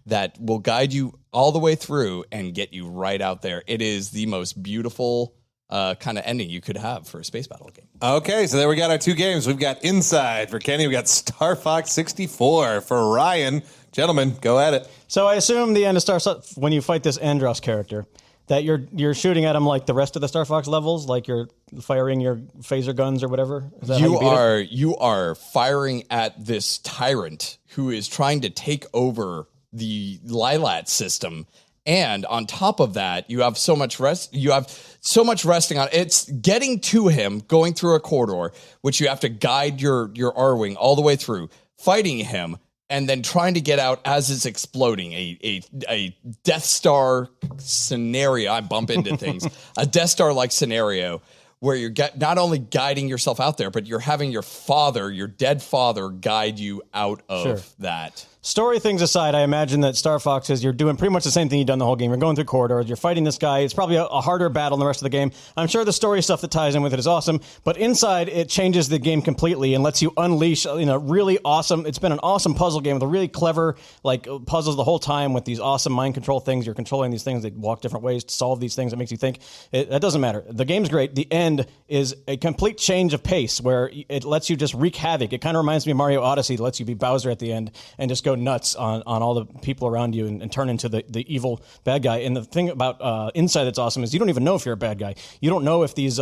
that will guide you all the way through and get you right out there. It is the most beautiful kind of ending you could have for a space battle game. Okay, so there we got our two games. We've got Inside for Kenny. We got Star Fox 64 for Ryan. Gentlemen, go at it. So I assume the end of when you fight this Andros character, that you're shooting at him like the rest of the Star Fox levels, like you're firing your phaser guns or whatever? Is that you are firing at this tyrant who is trying to take over the Lilat system. And on top of that, you have so much resting on. It's getting to him, going through a corridor, which you have to guide your R-Wing all the way through, fighting him, and then trying to get out as it's exploding. A Death Star scenario. I bump into things. A Death Star-like scenario where you're not only guiding yourself out there, but you're having your dead father, guide you out of that. Story things aside, I imagine that Star Fox you're doing pretty much the same thing you've done the whole game. You're going through corridors, you're fighting this guy. It's probably a harder battle than the rest of the game. I'm sure the story stuff that ties in with it is awesome, but Inside, it changes the game completely and lets you unleash, really awesome. It's been an awesome puzzle game with a really clever, puzzles the whole time with these awesome mind control things. You're controlling these things that walk different ways to solve these things. It makes you think. That doesn't matter. The game's great. The end end is a complete change of pace where it lets you just wreak havoc. It kind of reminds me of Mario Odyssey. It lets you be Bowser at the end and just go nuts on all the people around you and turn into the evil bad guy. And the thing about Inside that's awesome is you don't even know if you're a bad guy. You don't know if these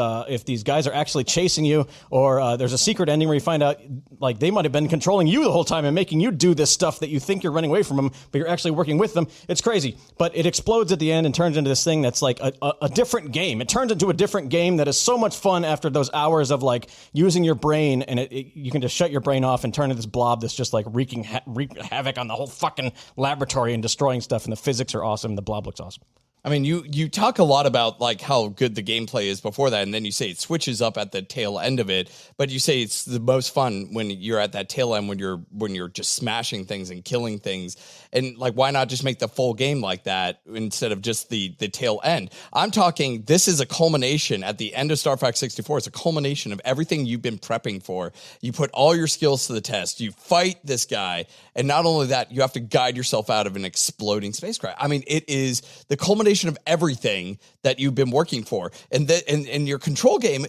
guys are actually chasing you, or there's a secret ending where you find out like they might have been controlling you the whole time and making you do this stuff that you think you're running away from them, but you're actually working with them. It's crazy. But it explodes at the end and turns into this thing that's like a different game. It turns into a different game that is so much fun after those hours of like using your brain, and you can just shut your brain off and turn into this blob that's just like wreaking havoc on the whole fucking laboratory and destroying stuff. And the physics are awesome. The blob looks awesome. I mean, you talk a lot about like how good the gameplay is before that, and then you say it switches up at the tail end of it. But you say it's the most fun when you're at that tail end, when you're just smashing things and killing things. And like, why not just make the full game like that instead of just the tail end? I'm talking, this is a culmination at the end of Star Fox 64. It's a culmination of everything you've been prepping for. You put all your skills to the test. You fight this guy, and not only that, you have to guide yourself out of an exploding spacecraft. I mean, it is the culmination of everything that you've been working for. And in your control game,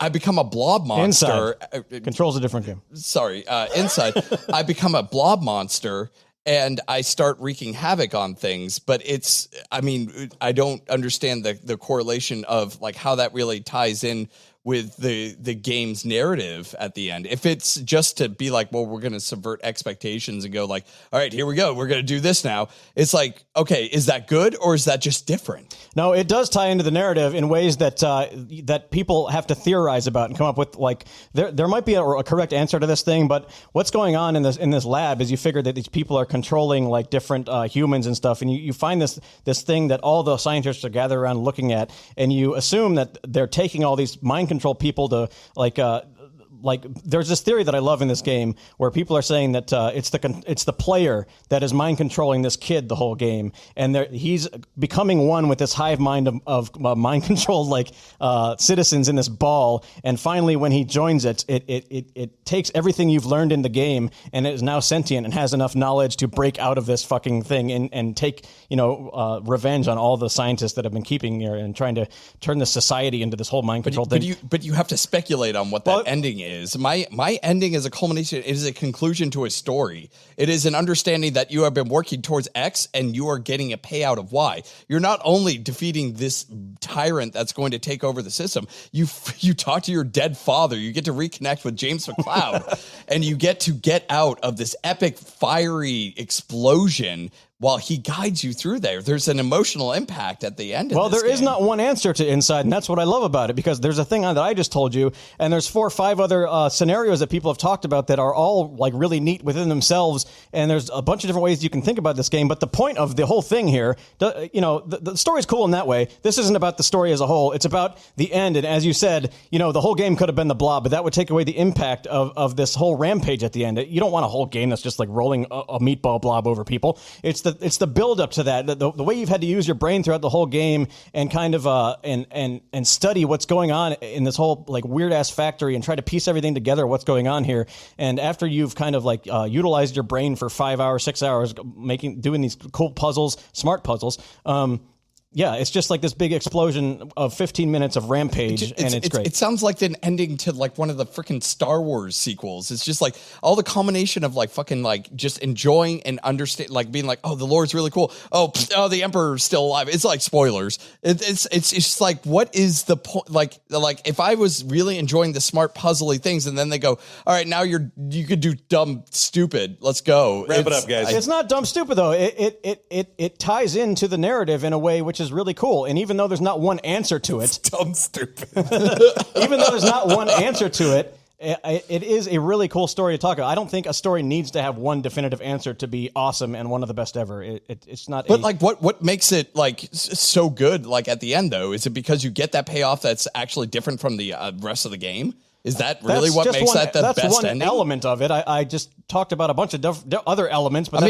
I become a blob monster. Inside. Control's a different game. Sorry, Inside. I become a blob monster and I start wreaking havoc on things. But I don't understand the correlation of like how that really ties in with the game's narrative at the end. If it's just to be like, well, we're going to subvert expectations and go like, all right, here we go, we're going to do this now. It's like, okay, is that good or is that just different? No, it does tie into the narrative in ways that that people have to theorize about and come up with. Like there might be a correct answer to this thing, but what's going on in this lab is you figure that these people are controlling like different humans and stuff, and you find this thing that all the scientists are gathered around looking at, and you assume that they're taking all these mind control people to like there's this theory that I love in this game where people are saying that it's the player that is mind controlling this kid the whole game, and he's becoming one with this hive mind of mind controlled like citizens in this ball. And finally, when he joins it takes everything you've learned in the game and it is now sentient and has enough knowledge to break out of this fucking thing and take revenge on all the scientists that have been keeping here and trying to turn the society into this whole mind control thing. But you have to speculate on what that ending is. My ending is a culmination. It is a conclusion to a story. It is an understanding that you have been working towards X and you are getting a payout of Y. You're not only defeating this tyrant that's going to take over the system. You talk to your dead father. You get to reconnect with James McCloud, and you get to get out of this epic fiery explosion while he guides you through there. There's an emotional impact at the end of Well, this there is game. not one answer to Inside, and that's what I love about it, because there's a thing that I just told you, and there's 4 or 5 other scenarios that people have talked about that are all like really neat within themselves, and there's a bunch of different ways you can think about this game. But the point of the whole thing here, the story's cool in that way. This isn't about the story as a whole. It's about the end, and as you said, the whole game could have been the Blob, but that would take away the impact of this whole rampage at the end. You don't want a whole game that's just like rolling a meatball blob over people. It's the build up to that. The way you've had to use your brain throughout the whole game and kind of and study what's going on in this whole like weird ass factory and try to piece everything together, what's going on here. And after you've kind of like utilized your brain for 5 hours, 6 hours, doing these cool puzzles, smart puzzles. Yeah, it's just like this big explosion of 15 minutes of rampage, and it's great. It sounds like an ending to like one of the freaking Star Wars sequels. It's just like all the combination of like fucking like just enjoying and understand, like being like, oh, the lore's really cool. Oh, the Emperor's still alive. It's like spoilers. It's just like, what is the point? Like if I was really enjoying the smart puzzly things, and then they go, all right, now you could do dumb stupid. Let's go. Wrap it up, guys. It's not dumb stupid though. It ties into the narrative in a way which is really cool. And even though there's not one answer to it, dumb stupid. Even though there's not one answer to it, it is a really cool story to talk about. I don't think a story needs to have one definitive answer to be awesome and one of the best ever. It's not. But like, what makes it like so good? Like at the end, though, is it because you get that payoff that's actually different from the rest of the game? Is that really what makes that the best ending? That's one element of it. I just talked about a bunch of other elements, but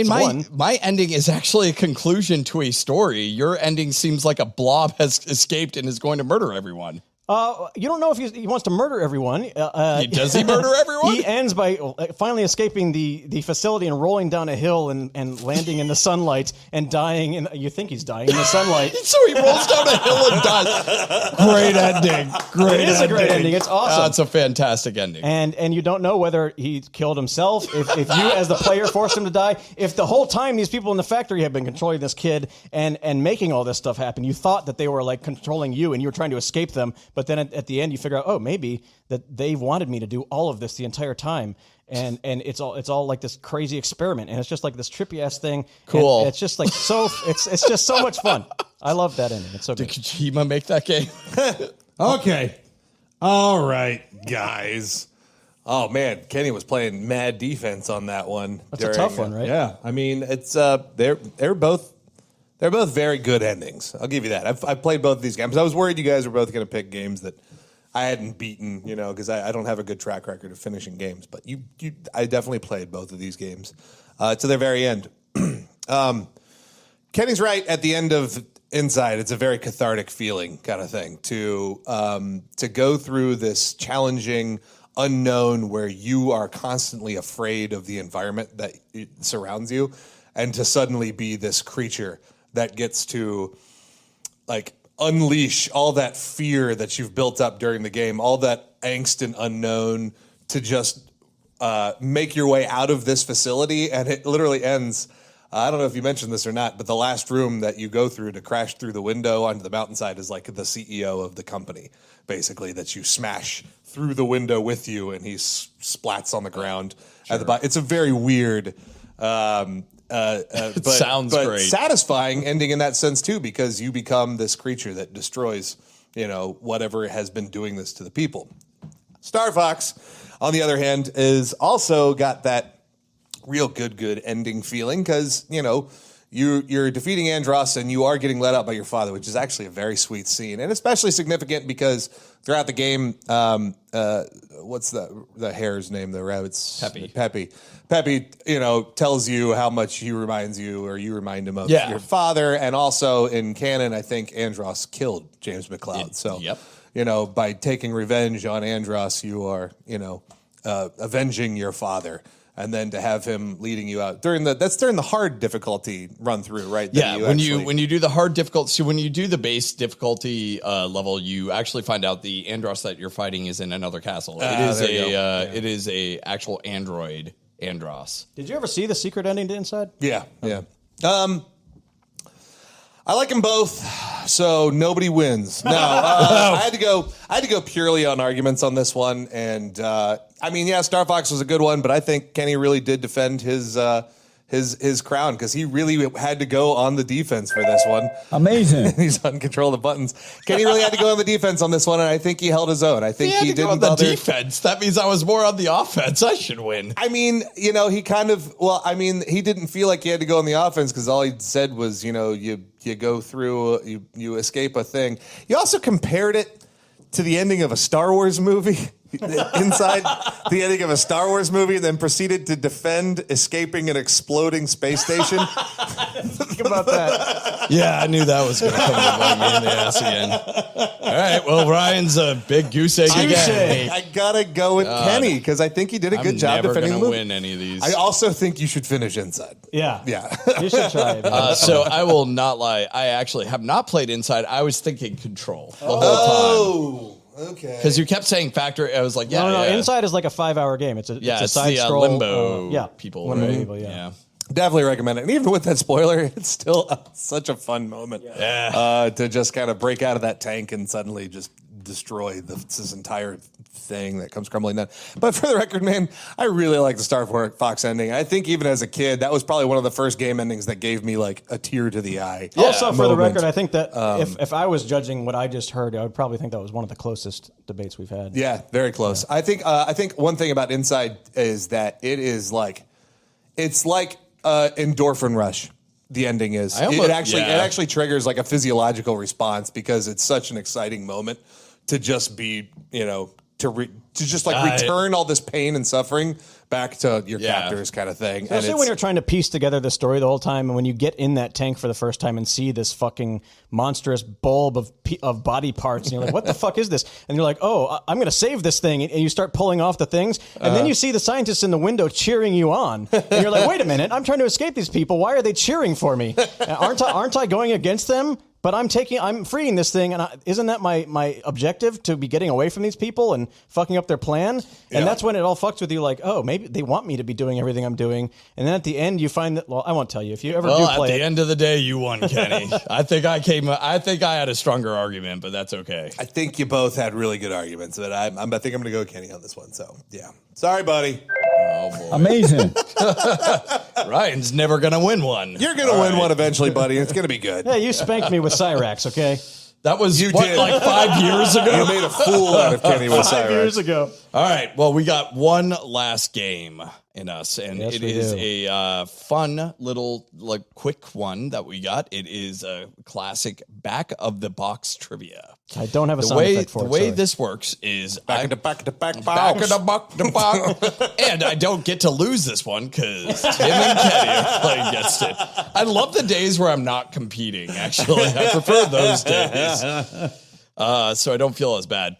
my ending is actually a conclusion to a story. Your ending seems like a blob has escaped and is going to murder everyone. You don't know if he wants to murder everyone. Does he murder everyone? He ends by finally escaping the facility and rolling down a hill and landing in the sunlight and dying. And you think he's dying in the sunlight. So he rolls down a hill and dies. Great ending. It is a great ending. It's awesome. It's a fantastic ending. And you don't know whether he killed himself, if you as the player forced him to die, if the whole time these people in the factory have been controlling this kid and making all this stuff happen. You thought that they were like controlling you and you were trying to escape them, but then at the end you figure out, oh, maybe that they wanted me to do all of this the entire time. And it's all like this crazy experiment, and it's just like this trippy ass thing. Cool. And it's just like it's just so much fun. I love that ending. It's so good. Did Kojima make that game? Okay. All right, guys. Oh man, Kenny was playing mad defense on that one. That's a tough one, right? Yeah, I mean it's they're both very good endings. I'll give you that. I've played both of these games. I was worried you guys were both going to pick games that I hadn't beaten, because I don't have a good track record of finishing games. But I definitely played both of these games to their very end. Kenny's right. At the end of Inside, it's a very cathartic feeling kind of thing to go through this challenging unknown where you are constantly afraid of the environment that surrounds you, and to suddenly be this creature that gets to like unleash all that fear that you've built up during the game, all that angst and unknown, to just make your way out of this facility. And it literally ends. I don't know if you mentioned this or not, but the last room that you go through to crash through the window onto the mountainside is like the CEO of the company, basically, that you smash through the window with you, and he splats on the ground at the bottom. It's a very weird, but sounds great, satisfying ending in that sense too, because you become this creature that destroys, whatever has been doing this to the people. Star Fox, on the other hand, is also got that real good ending feeling, because you're defeating Andross and you are getting let out by your father, which is actually a very sweet scene, and especially significant because throughout the game, what's the hare's name? The rabbit's Peppy, tells you how much he reminds you, or you remind him of your father, and also in canon, I think Andross killed James McCloud. By taking revenge on Andross, you are avenging your father. And then to have him leading you out during the hard difficulty run through, right? Yeah, when you do the hard difficulty, so when you do the base difficulty level, you actually find out the Andross that you're fighting is in another castle. It is a actual android Andross. Did you ever see the secret ending to Inside? Yeah. I like them both, so nobody wins. No, I had to go purely on arguments on this one, and Star Fox was a good one, but I think Kenny really did defend his crown, because he really had to go on the defense for this one. Amazing. He's on control of the buttons. Kenny really had to go on the defense on this one, and I think he held his own. I think he didn't go on the defense. That means I was more on the offense. I should win. I mean, he he didn't feel like he had to go on the offense, because all he said was, you go through, you escape a thing. You also compared it to the ending of a Star Wars movie. Inside the ending of a Star Wars movie, and then proceeded to defend escaping an exploding space station. Think about that. Yeah, I knew that was going to come to bite me in the ass again. All right, well, Ryan's a big goose egg again. I gotta go with Kenny, because I think he did a good job defending the movie. I'm never going to win any of these. I also think you should finish Inside. Yeah. You should try it. So I will not lie. I actually have not played Inside. I was thinking Control the whole time. Okay. Because you kept saying Factor. I was like, no. Inside is like a 5-hour game. It's a side scroll. Limbo people. Limbo right? people, yeah. Definitely recommend it. And even with that spoiler, it's still such a fun moment to just kind of break out of that tank and suddenly just destroy this entire thing that comes crumbling down. But for the record, man, I really like the Star Fox ending. I think even as a kid, that was probably one of the first game endings that gave me like a tear to the eye. Also, for the record, I think that if I was judging what I just heard, I would probably think that was one of the closest debates we've had. Yeah, very close. Yeah. I think one thing about Inside is that it's like endorphin rush. The ending is it actually triggers like a physiological response, because it's such an exciting moment to just be to just like return all this pain and suffering back to your captors kind of thing. Especially when you're trying to piece together the story the whole time, and when you get in that tank for the first time and see this fucking monstrous bulb of body parts, and you're like, what the fuck is this? And you're like, oh, I'm going to save this thing. And you start pulling off the things, and then you see the scientists in the window cheering you on. And you're like, wait a minute, I'm trying to escape these people. Why are they cheering for me? Aren't I going against them? But I'm freeing this thing, and isn't that my objective, to be getting away from these people and fucking up their plan? And that's when it all fucks with you, like, oh, maybe they want me to be doing everything I'm doing. And then at the end, you find that, well, I won't tell you. If you ever do play at the end of the day, you won, Kenny. I think I had a stronger argument, but that's okay. I think you both had really good arguments, but I think I'm going to go Kenny on this one. So, yeah. Sorry, buddy. Oh, boy. Amazing. Ryan's never going to win one. You're going to win one eventually, buddy. It's going to be good. Yeah, you spanked me with Cyrax, okay? That was like 5 years ago? You made a fool out of Kenny with 5 years ago. All right. Well, we got one last game in us, and Yes, it we is do. a fun little, quick one that we got. It is a classic back of the box trivia. I don't have a sound effect for it. The way sorry. this works is Back of the back back of the buck, and I don't get to lose this one because Tim and Kenny are playing against it. I love the days where I'm not competing. Actually, I prefer those days, so I don't feel as bad.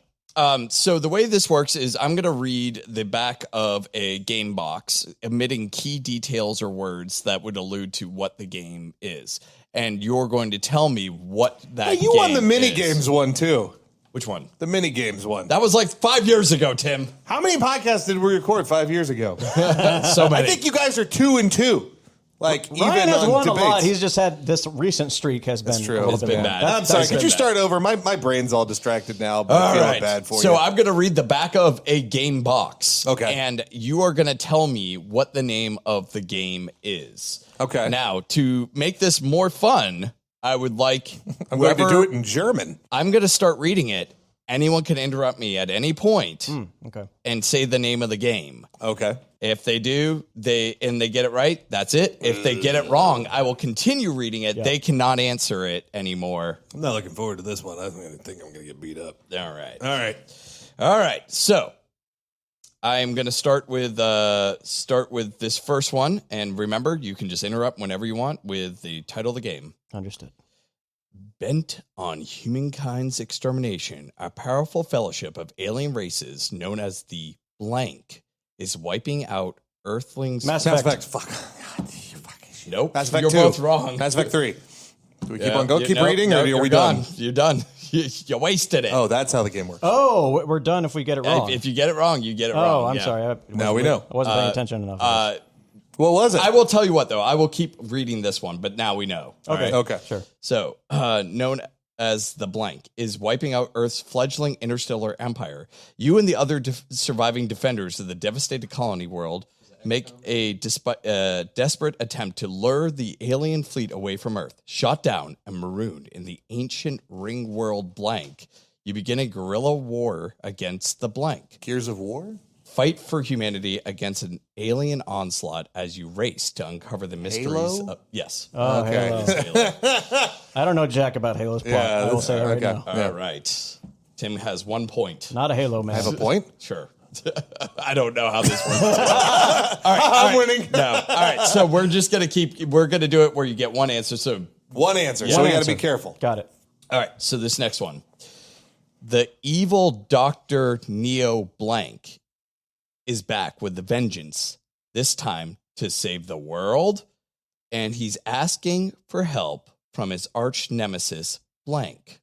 So the way this works is I'm going to read the back of a game box, omitting key details or words that would allude to what the game is. And you're going to tell me what that Hey, you won the mini games one, too. Which one? The mini games one. That was like 5 years ago, Tim. How many podcasts did we record 5 years ago? So many. I think you guys are 2-2. Like, Ryan even has on won debates. a lot. He's just had this recent streak has been true. a little It's bit been bad. bad. I'm sorry. That's Could been you bad. start over? My brain's all distracted now, but All I'm feeling right. bad for you. So I'm going to read the back of a game box. Okay. And you are going to tell me what the name of the game is. Okay. Now, to make this more fun, I would like I'm going to do it in German. I'm going to start reading it. Anyone can interrupt me at any point Okay. and say the name of the game. Okay. If they do, they get it right, that's it. If they get it wrong, I will continue reading it. Yeah. They cannot answer it anymore. I'm not looking forward to this one. I think I'm going to get beat up. All right. All right. All right. So I'm going to start with this first one. And remember, you can just interrupt whenever you want with the title of the game. Understood. Bent on humankind's extermination, a powerful fellowship of alien races known as the Blank is wiping out Earthlings. Mass Mass Effect. Effect. Fuck. God, you fucking shit. Nope. Mass Effect You're 2. both wrong. Mass Effect 3. Do we keep Yeah, on going? Keep nope, reading, nope, or are you're we done? You're done. You wasted it. Oh, that's how the game works. Oh, we're done if we get it wrong. If you get it wrong, you get it wrong. oh, I'm Yeah. sorry. Now we know. I wasn't paying attention enough. What was it? I will tell you what, though. I will keep reading this one, but now we know. All okay. right? Okay. Sure. So, known as the Blank is wiping out Earth's fledgling interstellar empire. You and the other surviving defenders of the devastated colony world make a desperate attempt to lure the alien fleet away from Earth. Shot down and marooned in the ancient ring world Blank, you begin a guerrilla war against the Blank. Gears of War? Fight for humanity against an alien onslaught as you race to uncover the mysteries Halo? of... Yes. Oh, Okay. Halo. Halo. I don't know jack about Halo's plot. Yeah, I will say it right okay. now. All right. Tim has 1 point. Not a Halo man. I have a point? Sure. I don't know how this works. I'm winning. No. All right. So we're just going to do it where you get one answer. So, One answer, so One we got to answer. be careful. Got it. all right. So this next one. The evil Dr. Neo Blank is back with the vengeance, this time to save the world. And he's asking for help from his arch nemesis, Blank.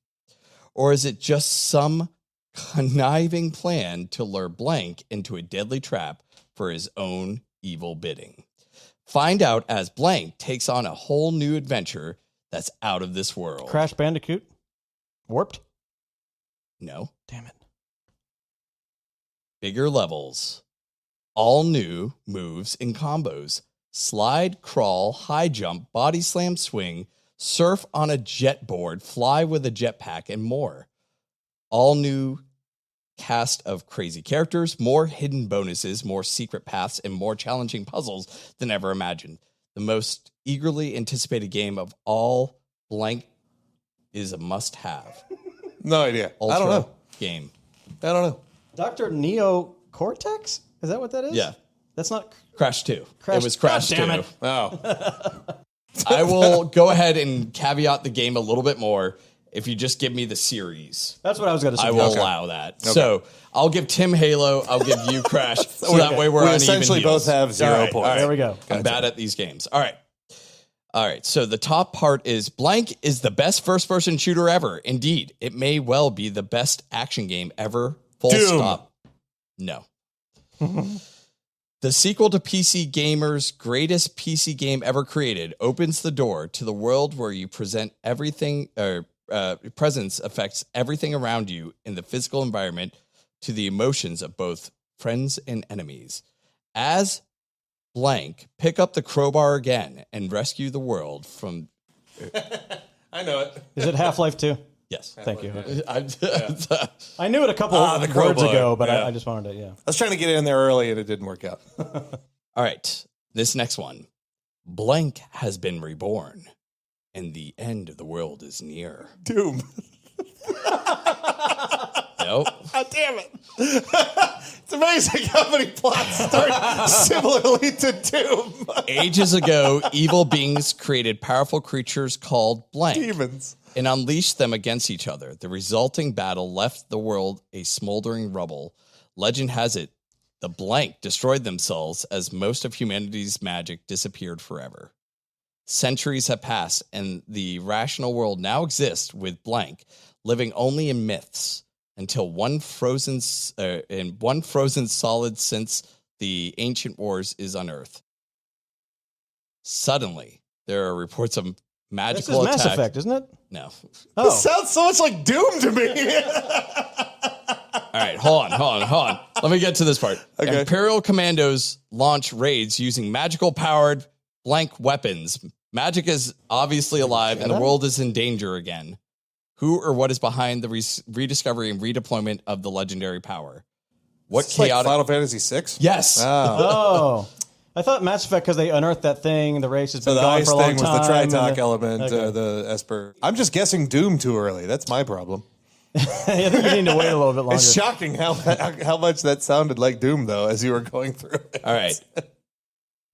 Or is it just some conniving plan to lure Blank into a deadly trap for his own evil bidding? Find out as Blank takes on a whole new adventure that's out of this world. Crash Bandicoot? Warped? No. Damn it. Bigger levels. All new moves and combos. Slide, crawl, high jump, body slam, swing, surf on a jet board, fly with a jetpack, and more. All new cast of crazy characters, more hidden bonuses, more secret paths, and more challenging puzzles than ever imagined. The most eagerly anticipated game of all, Blank is a must-have. No idea. Ultra I don't know. game. I don't know. Dr. Neo Cortex? Is that what that is? Yeah. That's not Crash 2. Crash. It was Crash 2. Damn it. Oh, I will go ahead and caveat the game a little bit more. If you just give me the series, That's what I was going to say. I will allow that. So I'll give Tim Halo. I'll give you Crash. So that way we're we on essentially even heels. both have 0 points. All right. There we go. I'm bad at these games. All right. So the top part is blank is the best first-person shooter ever. Indeed, it may well be the best action game ever. Full Doom. stop. No. The sequel to PC Gamer's greatest PC game ever created opens the door to the world where you present everything, presence affects everything around you in the physical environment to the emotions of both friends and enemies. As blank, pick up the crowbar again and rescue the world from... I know it. Is it Half-Life 2? Yes. Thank you. Yeah. I knew it a couple the words crowbar. ago, but Yeah. I just wanted to, I was trying to get in there early and it didn't work out. All right. This next one. Blank has been reborn, and the end of the world is near. Doom. Nope. Oh, damn it. It's amazing how many plots start similarly to Doom. Ages ago, evil beings created powerful creatures called blank Demons. and unleashed them against each other. The resulting battle left the world a smoldering rubble. Legend has it, the blank destroyed themselves as most of humanity's magic disappeared forever. Centuries have passed, and the rational world now exists with blank, living only in myths, until one frozen solid since the ancient wars is unearthed. Suddenly, there are reports of This is magical Mass attacks. Effect, isn't it? No. Oh. This sounds so much like Doom to me. All right, hold on. Let me get to this part. Okay. Imperial commandos launch raids using magical powered blank weapons. Magic is obviously alive and the world is in danger again. Who or what is behind the rediscovery and redeployment of the legendary power? What It's like chaotic... Final Fantasy VI? Yes. Oh. I thought Mass Effect, because they unearthed that thing, the race has been So the gone ice for a long thing was time. the and Tritok the- element, Okay. the Esper. I'm just guessing Doom too early. That's my problem. I think we need to wait a little bit longer. It's shocking how much that sounded like Doom, though, as you were going through it. All right.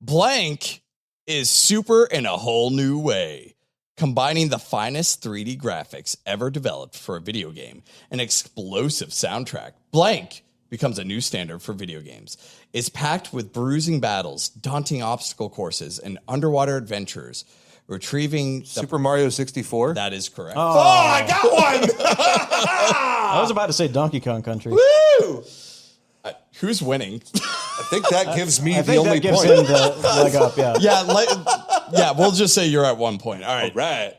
Blank is super in a whole new way, combining the finest 3D graphics ever developed for a video game, an explosive soundtrack. Blank becomes a new standard for video games. It's packed with bruising battles, daunting obstacle courses, and underwater adventures. Retrieving Super Mario 64? that is correct. Oh, I got one! I was about to say Donkey Kong Country. Woo! Who's winning? I think that gives me I the think only that gives point. him the leg up, yeah. Yeah, we'll just say you're at 1 point. All right. Right.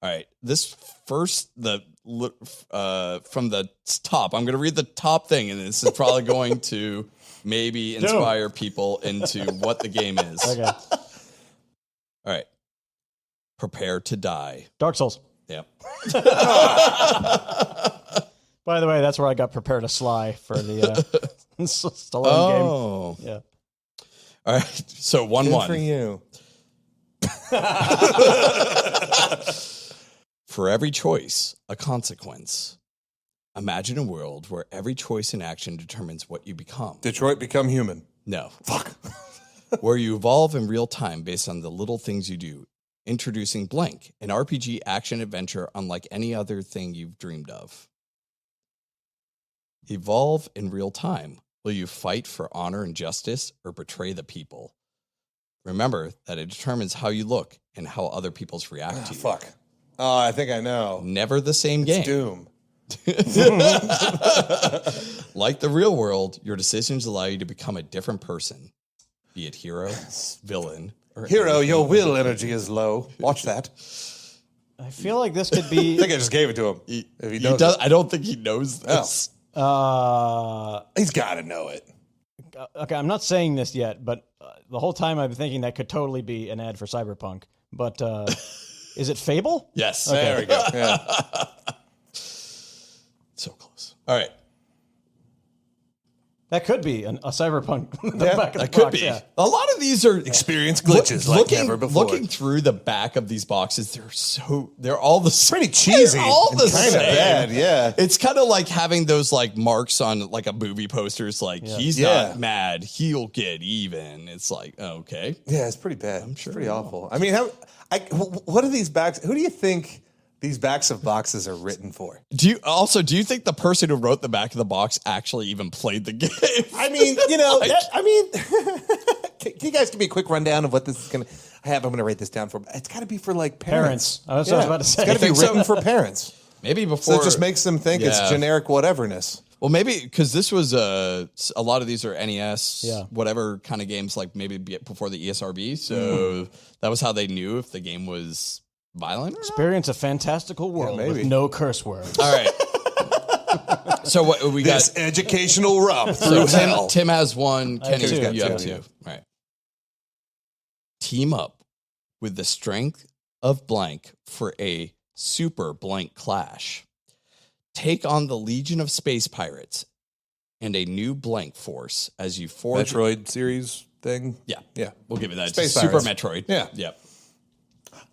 All right. This first, from the top, I'm going to read the top thing, and this is probably going to maybe inspire people into what the game is. Okay. All right. Prepare to die. Dark Souls. Yep. By the way, that's where I got prepared to sly for the Stallone game. Oh. Yeah. All right. So 1-1. Good for you. For every choice, a consequence. Imagine a world where every choice and action determines what you become. Detroit Become Human. No. Fuck. Where you evolve in real time based on the little things you do. Introducing Blank, an RPG action adventure unlike any other thing you've dreamed of. Evolve in real time. Will you fight for honor and justice or betray the people? Remember that it determines how you look and how other people's react to you. Fuck. Oh, I think I know. Never the same It's game. Doom. Like the real world, your decisions allow you to become a different person. Be it hero, villain, or Hero, anything. your will energy is low. Watch that. I feel like this could I be. think I just gave it to him. If he He knows does, it. I don't think he knows this. He's got to know it. Okay, I'm not saying this yet, but the whole time I've been thinking that could totally be an ad for Cyberpunk. But is it Fable? Yes. There we go. Yeah. So close. All right. That could be a cyberpunk. In the back of the That could box, be. yeah. A lot of these are Experience glitches like never before. Looking through the back of these boxes, they're all the same. Pretty cheesy. They're all and the kind of same. bad, yeah. It's kind of like having those like marks on like a movie posters, like he's not mad, he'll get even. It's like, okay. Yeah, it's pretty bad. I'm sure. It's pretty awful. I mean, what are these backs? Who do you think these backs of boxes are written for? Do you think the person who wrote the back of the box actually even played the game? I mean, can you guys give me a quick rundown of what this is going to have? I'm going to write this down for. It's got to be for like parents. That's what I was about to say. It's got to be written for parents. Maybe before. So it just makes them think it's generic whateverness. Well, maybe because this was a lot of these are NES, Yeah. whatever kind of games, like maybe before the ESRB. So that was how they knew if the game was violent or not. Experience a fantastical world with no curse words. All right. So what we got? This educational romp through hell. Tim has one. Kenny, two. you have Two, two. yeah. All right. Team up with the strength of blank for a super blank clash. Take on the Legion of Space Pirates and a new blank force as you forge. Metroid series thing. Yeah. We'll give it that. Space Super Pirates. Metroid. Yeah. Yep.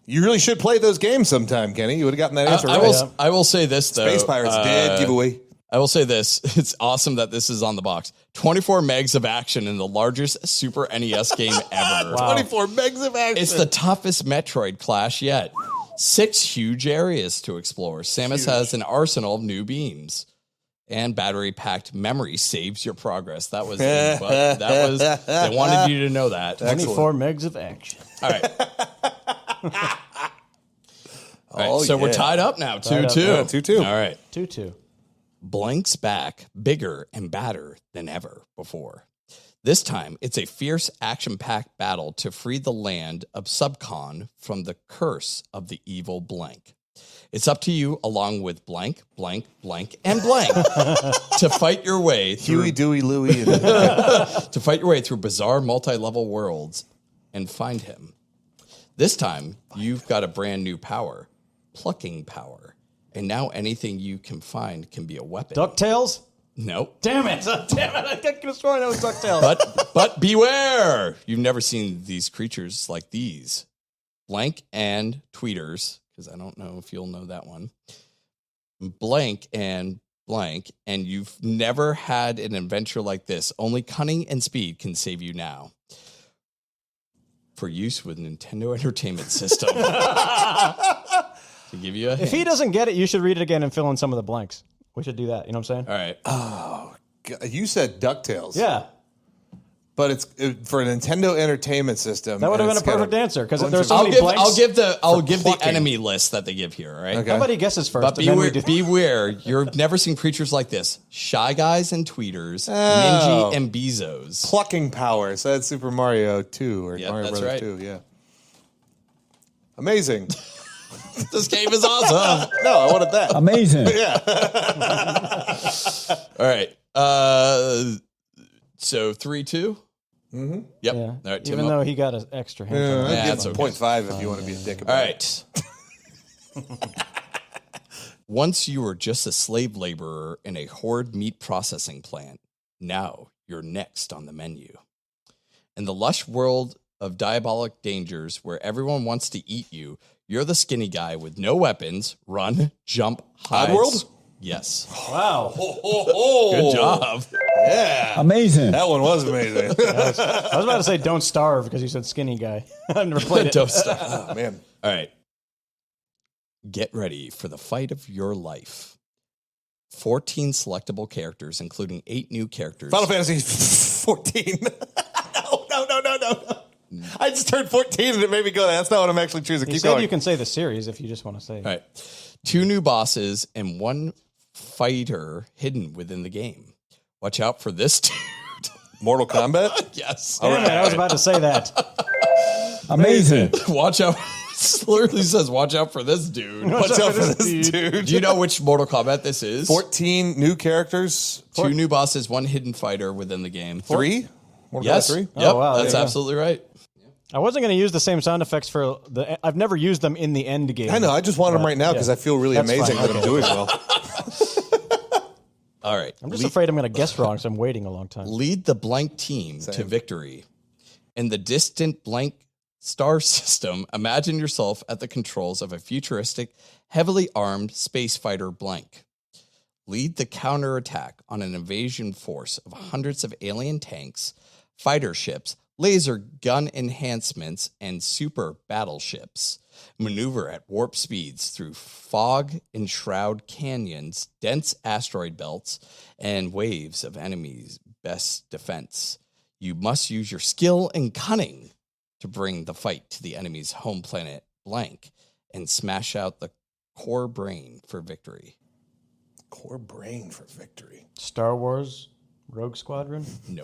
You really should play those games sometime, Kenny. You would have gotten that answer right. I will say this, though. Space Pirates did giveaway. I will say this. It's awesome that this is on the box. 24 megs of action in the largest Super NES game ever. Wow. 24 megs of action. It's the toughest Metroid clash yet. 6 huge areas to explore. Samus has an arsenal of new beams. And battery-packed memory saves your progress. That was, they wanted you to know that. 24 megs of action. All right. All right, so we're tied up now, 2-2. 2-2. All right. 2-2. Blank's back, bigger and badder than ever before. This time, it's a fierce, action-packed battle to free the land of Subcon from the curse of the evil Blank. It's up to you, along with blank, blank, blank, and blank, to fight your way through Huey, Dewey, Louie. to fight your way through bizarre multi-level worlds and find him. This time, you've got a brand new power, plucking power. And now anything you can find can be a weapon. DuckTales? Nope. Damn it. I could have sworn that was DuckTales. But beware. You've never seen these creatures like these. Blank and tweeters, because I don't know if you'll know that one. Blank, and you've never had an adventure like this. Only cunning and speed can save you now. For use with Nintendo Entertainment System. To give you a hint. If he doesn't get it, you should read it again and fill in some of the blanks. We should do that. You know what I'm saying? All right. Oh, God. You said DuckTales. Yeah. But it's for a Nintendo Entertainment System. That would have been a perfect answer because there's so many blanks. I'll give the plucking. enemy list that they give here. All right. Okay. Somebody guesses first. But and then we beware. You've never seen creatures like this. Shy Guys and Tweeters, Ninja and Bezos. Plucking power. So that's Super Mario 2 or Yep, Mario that's Brothers right. 2. Yeah. Amazing. This game is awesome. No, I wanted that. Amazing. All right. So 3-2? Mm-hmm. Yep. Yeah. All right, Tim Even up. though he got an extra hint. Yeah, Yeah, give that's him okay. 0.5 if you want to be a dick All about right. Once you were just a slave laborer in a horde meat processing plant. Now you're next on the menu. In the lush world of diabolic dangers where everyone wants to eat you, you're the skinny guy with no weapons, run, jump, hide. Oddworld? Yes. Wow. Good job. Yeah. Amazing. That one was amazing. I was about to say don't starve because you said skinny guy. I've never played it. Don't stop. Oh, man. All right. Get ready for the fight of your life. 14 selectable characters, including 8 new characters. Final Fantasy 14. No. I just turned 14 and it made me go, that's not what I'm actually choosing. He Keep said going. you can say the series if you just want to say it. All right. 2 new bosses and 1 fighter hidden within the game. Watch out for this dude. Mortal Kombat? Yes. Damn it, I was about to say that. Amazing. Watch out. It literally says, watch out for this dude. Watch out for this dude. Do you know which Mortal Kombat this is? 14 new characters? 2 new bosses, 1 hidden fighter within the game. 3? Mortal Yes. Kombat 3? Yep, Oh, wow, that's there you go. absolutely right. I wasn't going to use the same sound effects for the. I've never used them in the end game. I know. I just want them right now because I feel really That's amazing fine. that I'm Okay. doing well. All right. I'm just afraid I'm going to guess wrong, so I'm waiting a long time. Lead the blank team to victory. In the distant blank star system, imagine yourself at the controls of a futuristic, heavily armed space fighter blank. Lead the counterattack on an invasion force of hundreds of alien tanks, fighter ships, laser gun enhancements, and super battleships. Maneuver at warp speeds through fog-enshrouded canyons, dense asteroid belts, and waves of enemies' best defense. You must use your skill and cunning to bring the fight to the enemy's home planet blank and smash out the core brain for victory. Core brain for victory. Star Wars Rogue Squadron? No.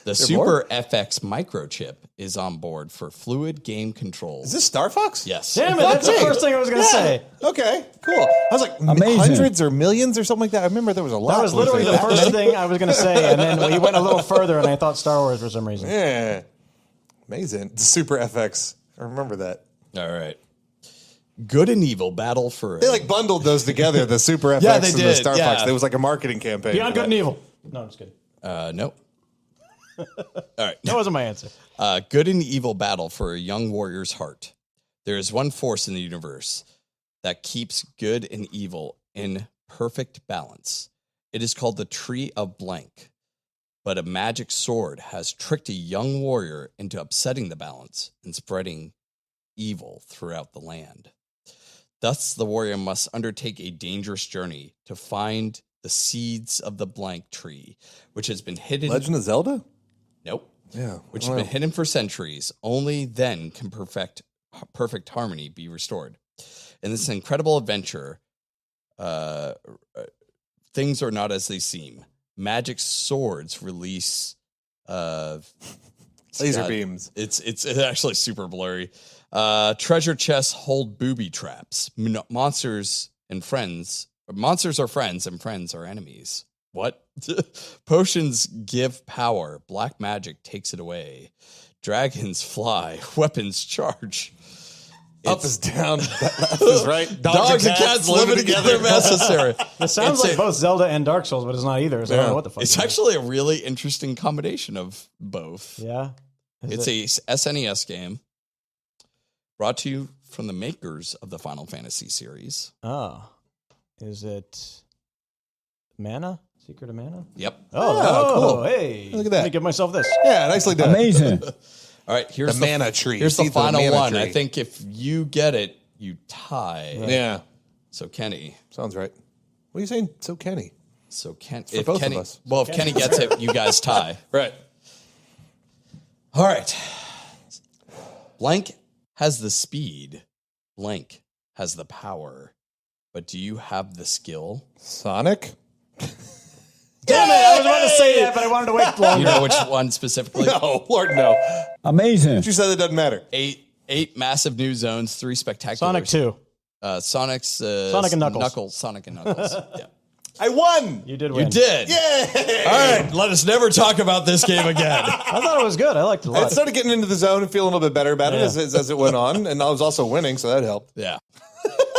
The Super FX microchip is on board for fluid game control. Is this Star Fox? Yes. Damn it, that's the first thing I was going to say. Okay, cool. I was like, Amazing. hundreds or millions or something like that. I remember there was a lot. That was literally the first thing I was going to say, and then we went a little further, and I thought Star Wars for some reason. Yeah. Amazing. The Super FX. I remember that. All right. Good and evil battle for... They like bundled those together, the Super FX Yeah, they and the did, Star yeah. Fox. There was like a marketing campaign. Beyond for Good that. and Evil. No, I'm just kidding. No. All right. That wasn't my answer. Good and evil battle for a young warrior's heart. There is one force in the universe that keeps good and evil in perfect balance. It is called the Tree of Blank. But a magic sword has tricked a young warrior into upsetting the balance and spreading evil throughout the land. Thus, the warrior must undertake a dangerous journey to find the seeds of the blank tree, which has been hidden. Legend of Zelda? Nope. Yeah. Which has been hidden for centuries. Only then can perfect harmony be restored. In this incredible adventure, things are not as they seem. Magic swords release Laser beams. It's actually super blurry. Treasure chests hold booby traps. Monsters are friends, and friends are enemies. What? Potions give power. Black magic takes it away. Dragons fly. Weapons charge. Up is down, left is right. Dogs and cats living together necessary. It sounds like both Zelda and Dark Souls, but it's not either. So I don't know what the fuck. It's actually a really interesting combination of both. Yeah. It's a SNES game brought to you from the makers of the Final Fantasy series. Oh. Is it Mana? Secret of Mana? Yep. Oh, cool. Hey. Look at that. Let me give myself this. Yeah, nicely done. Amazing. All right, here's The mana tree. Here's the Seeds of the final mana one. tree. I think if you get it, you tie. Yeah. So Kenny. Sounds right. What are you saying? So Kenny. So Ken. For both of Kenny, us. Well, if Kenny gets it, you guys tie. Right. All right. Blank has the speed. Blank has the power. But do you have the skill? Sonic? Damn it! I was about to say that, but I wanted to wait longer. You know which one specifically? No, Lord, no. Amazing. You said it doesn't matter. Eight massive new zones, 3 spectaculars. Sonic 2. Sonic's Sonic and Knuckles. Sonic and Knuckles. Yeah. I won. You did win. You did. Yay! All right, let us never talk about this game again. I thought it was good. I liked it a I lot. started getting into the zone and feeling a little bit better about it as it went on, and I was also winning, so that helped. Yeah.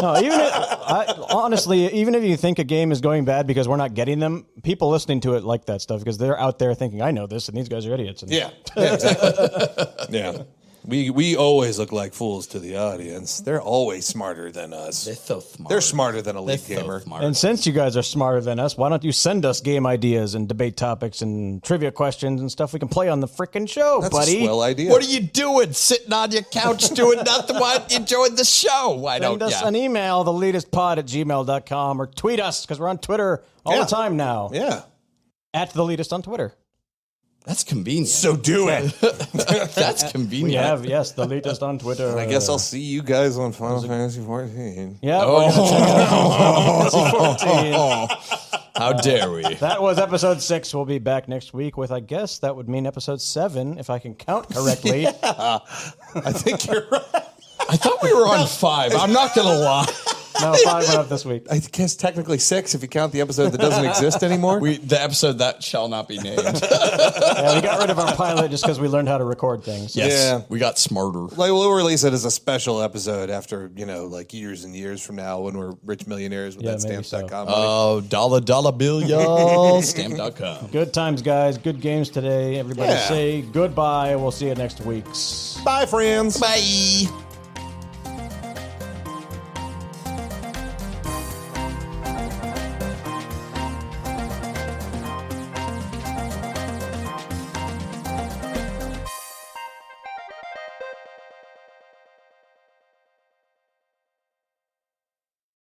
No, honestly, even if you think a game is going bad because we're not getting them, people listening to it like that stuff because they're out there thinking, I know this, and these guys are idiots. And Yeah, exactly. Yeah. We always look like fools to the audience. They're always smarter than us. They're so smart. They're smarter than a They're lead gamer. so smart. And since you guys are smarter than us, why don't you send us game ideas and debate topics and trivia questions and stuff we can play on the freaking show, That's buddy? a swell idea. What are you doing? Sitting on your couch doing nothing? Why aren't you enjoying the show? Why Send don't us you? an email, TheLeetistPod@gmail.com, or tweet us because we're on Twitter all the time now. Yeah. At TheLeetist on Twitter. That's convenient. So do it. That's convenient. We have, yes, TheLeetist on Twitter. I guess I'll see you guys on Final Fantasy 14. Yeah, we're gonna check out Final Fantasy 14. How dare we? That was episode 6. We'll be back next week with, I guess that would mean episode 7, if I can count correctly. I think you're right. I thought we were on 5. I'm not going to lie. No, 5 went up this week. I guess technically 6 if you count the episode that doesn't exist anymore. The episode that shall not be named. Yeah, we got rid of our pilot just because we learned how to record things. Yes, Yeah. we got smarter. Like we'll release it as a special episode after, like years and years from now when we're rich millionaires with that maybe stamps.com. Oh, dollar bill, y'all. Stamp.com. Good times, guys. Good games today. Everybody say goodbye. We'll see you next week. Bye, friends. Bye.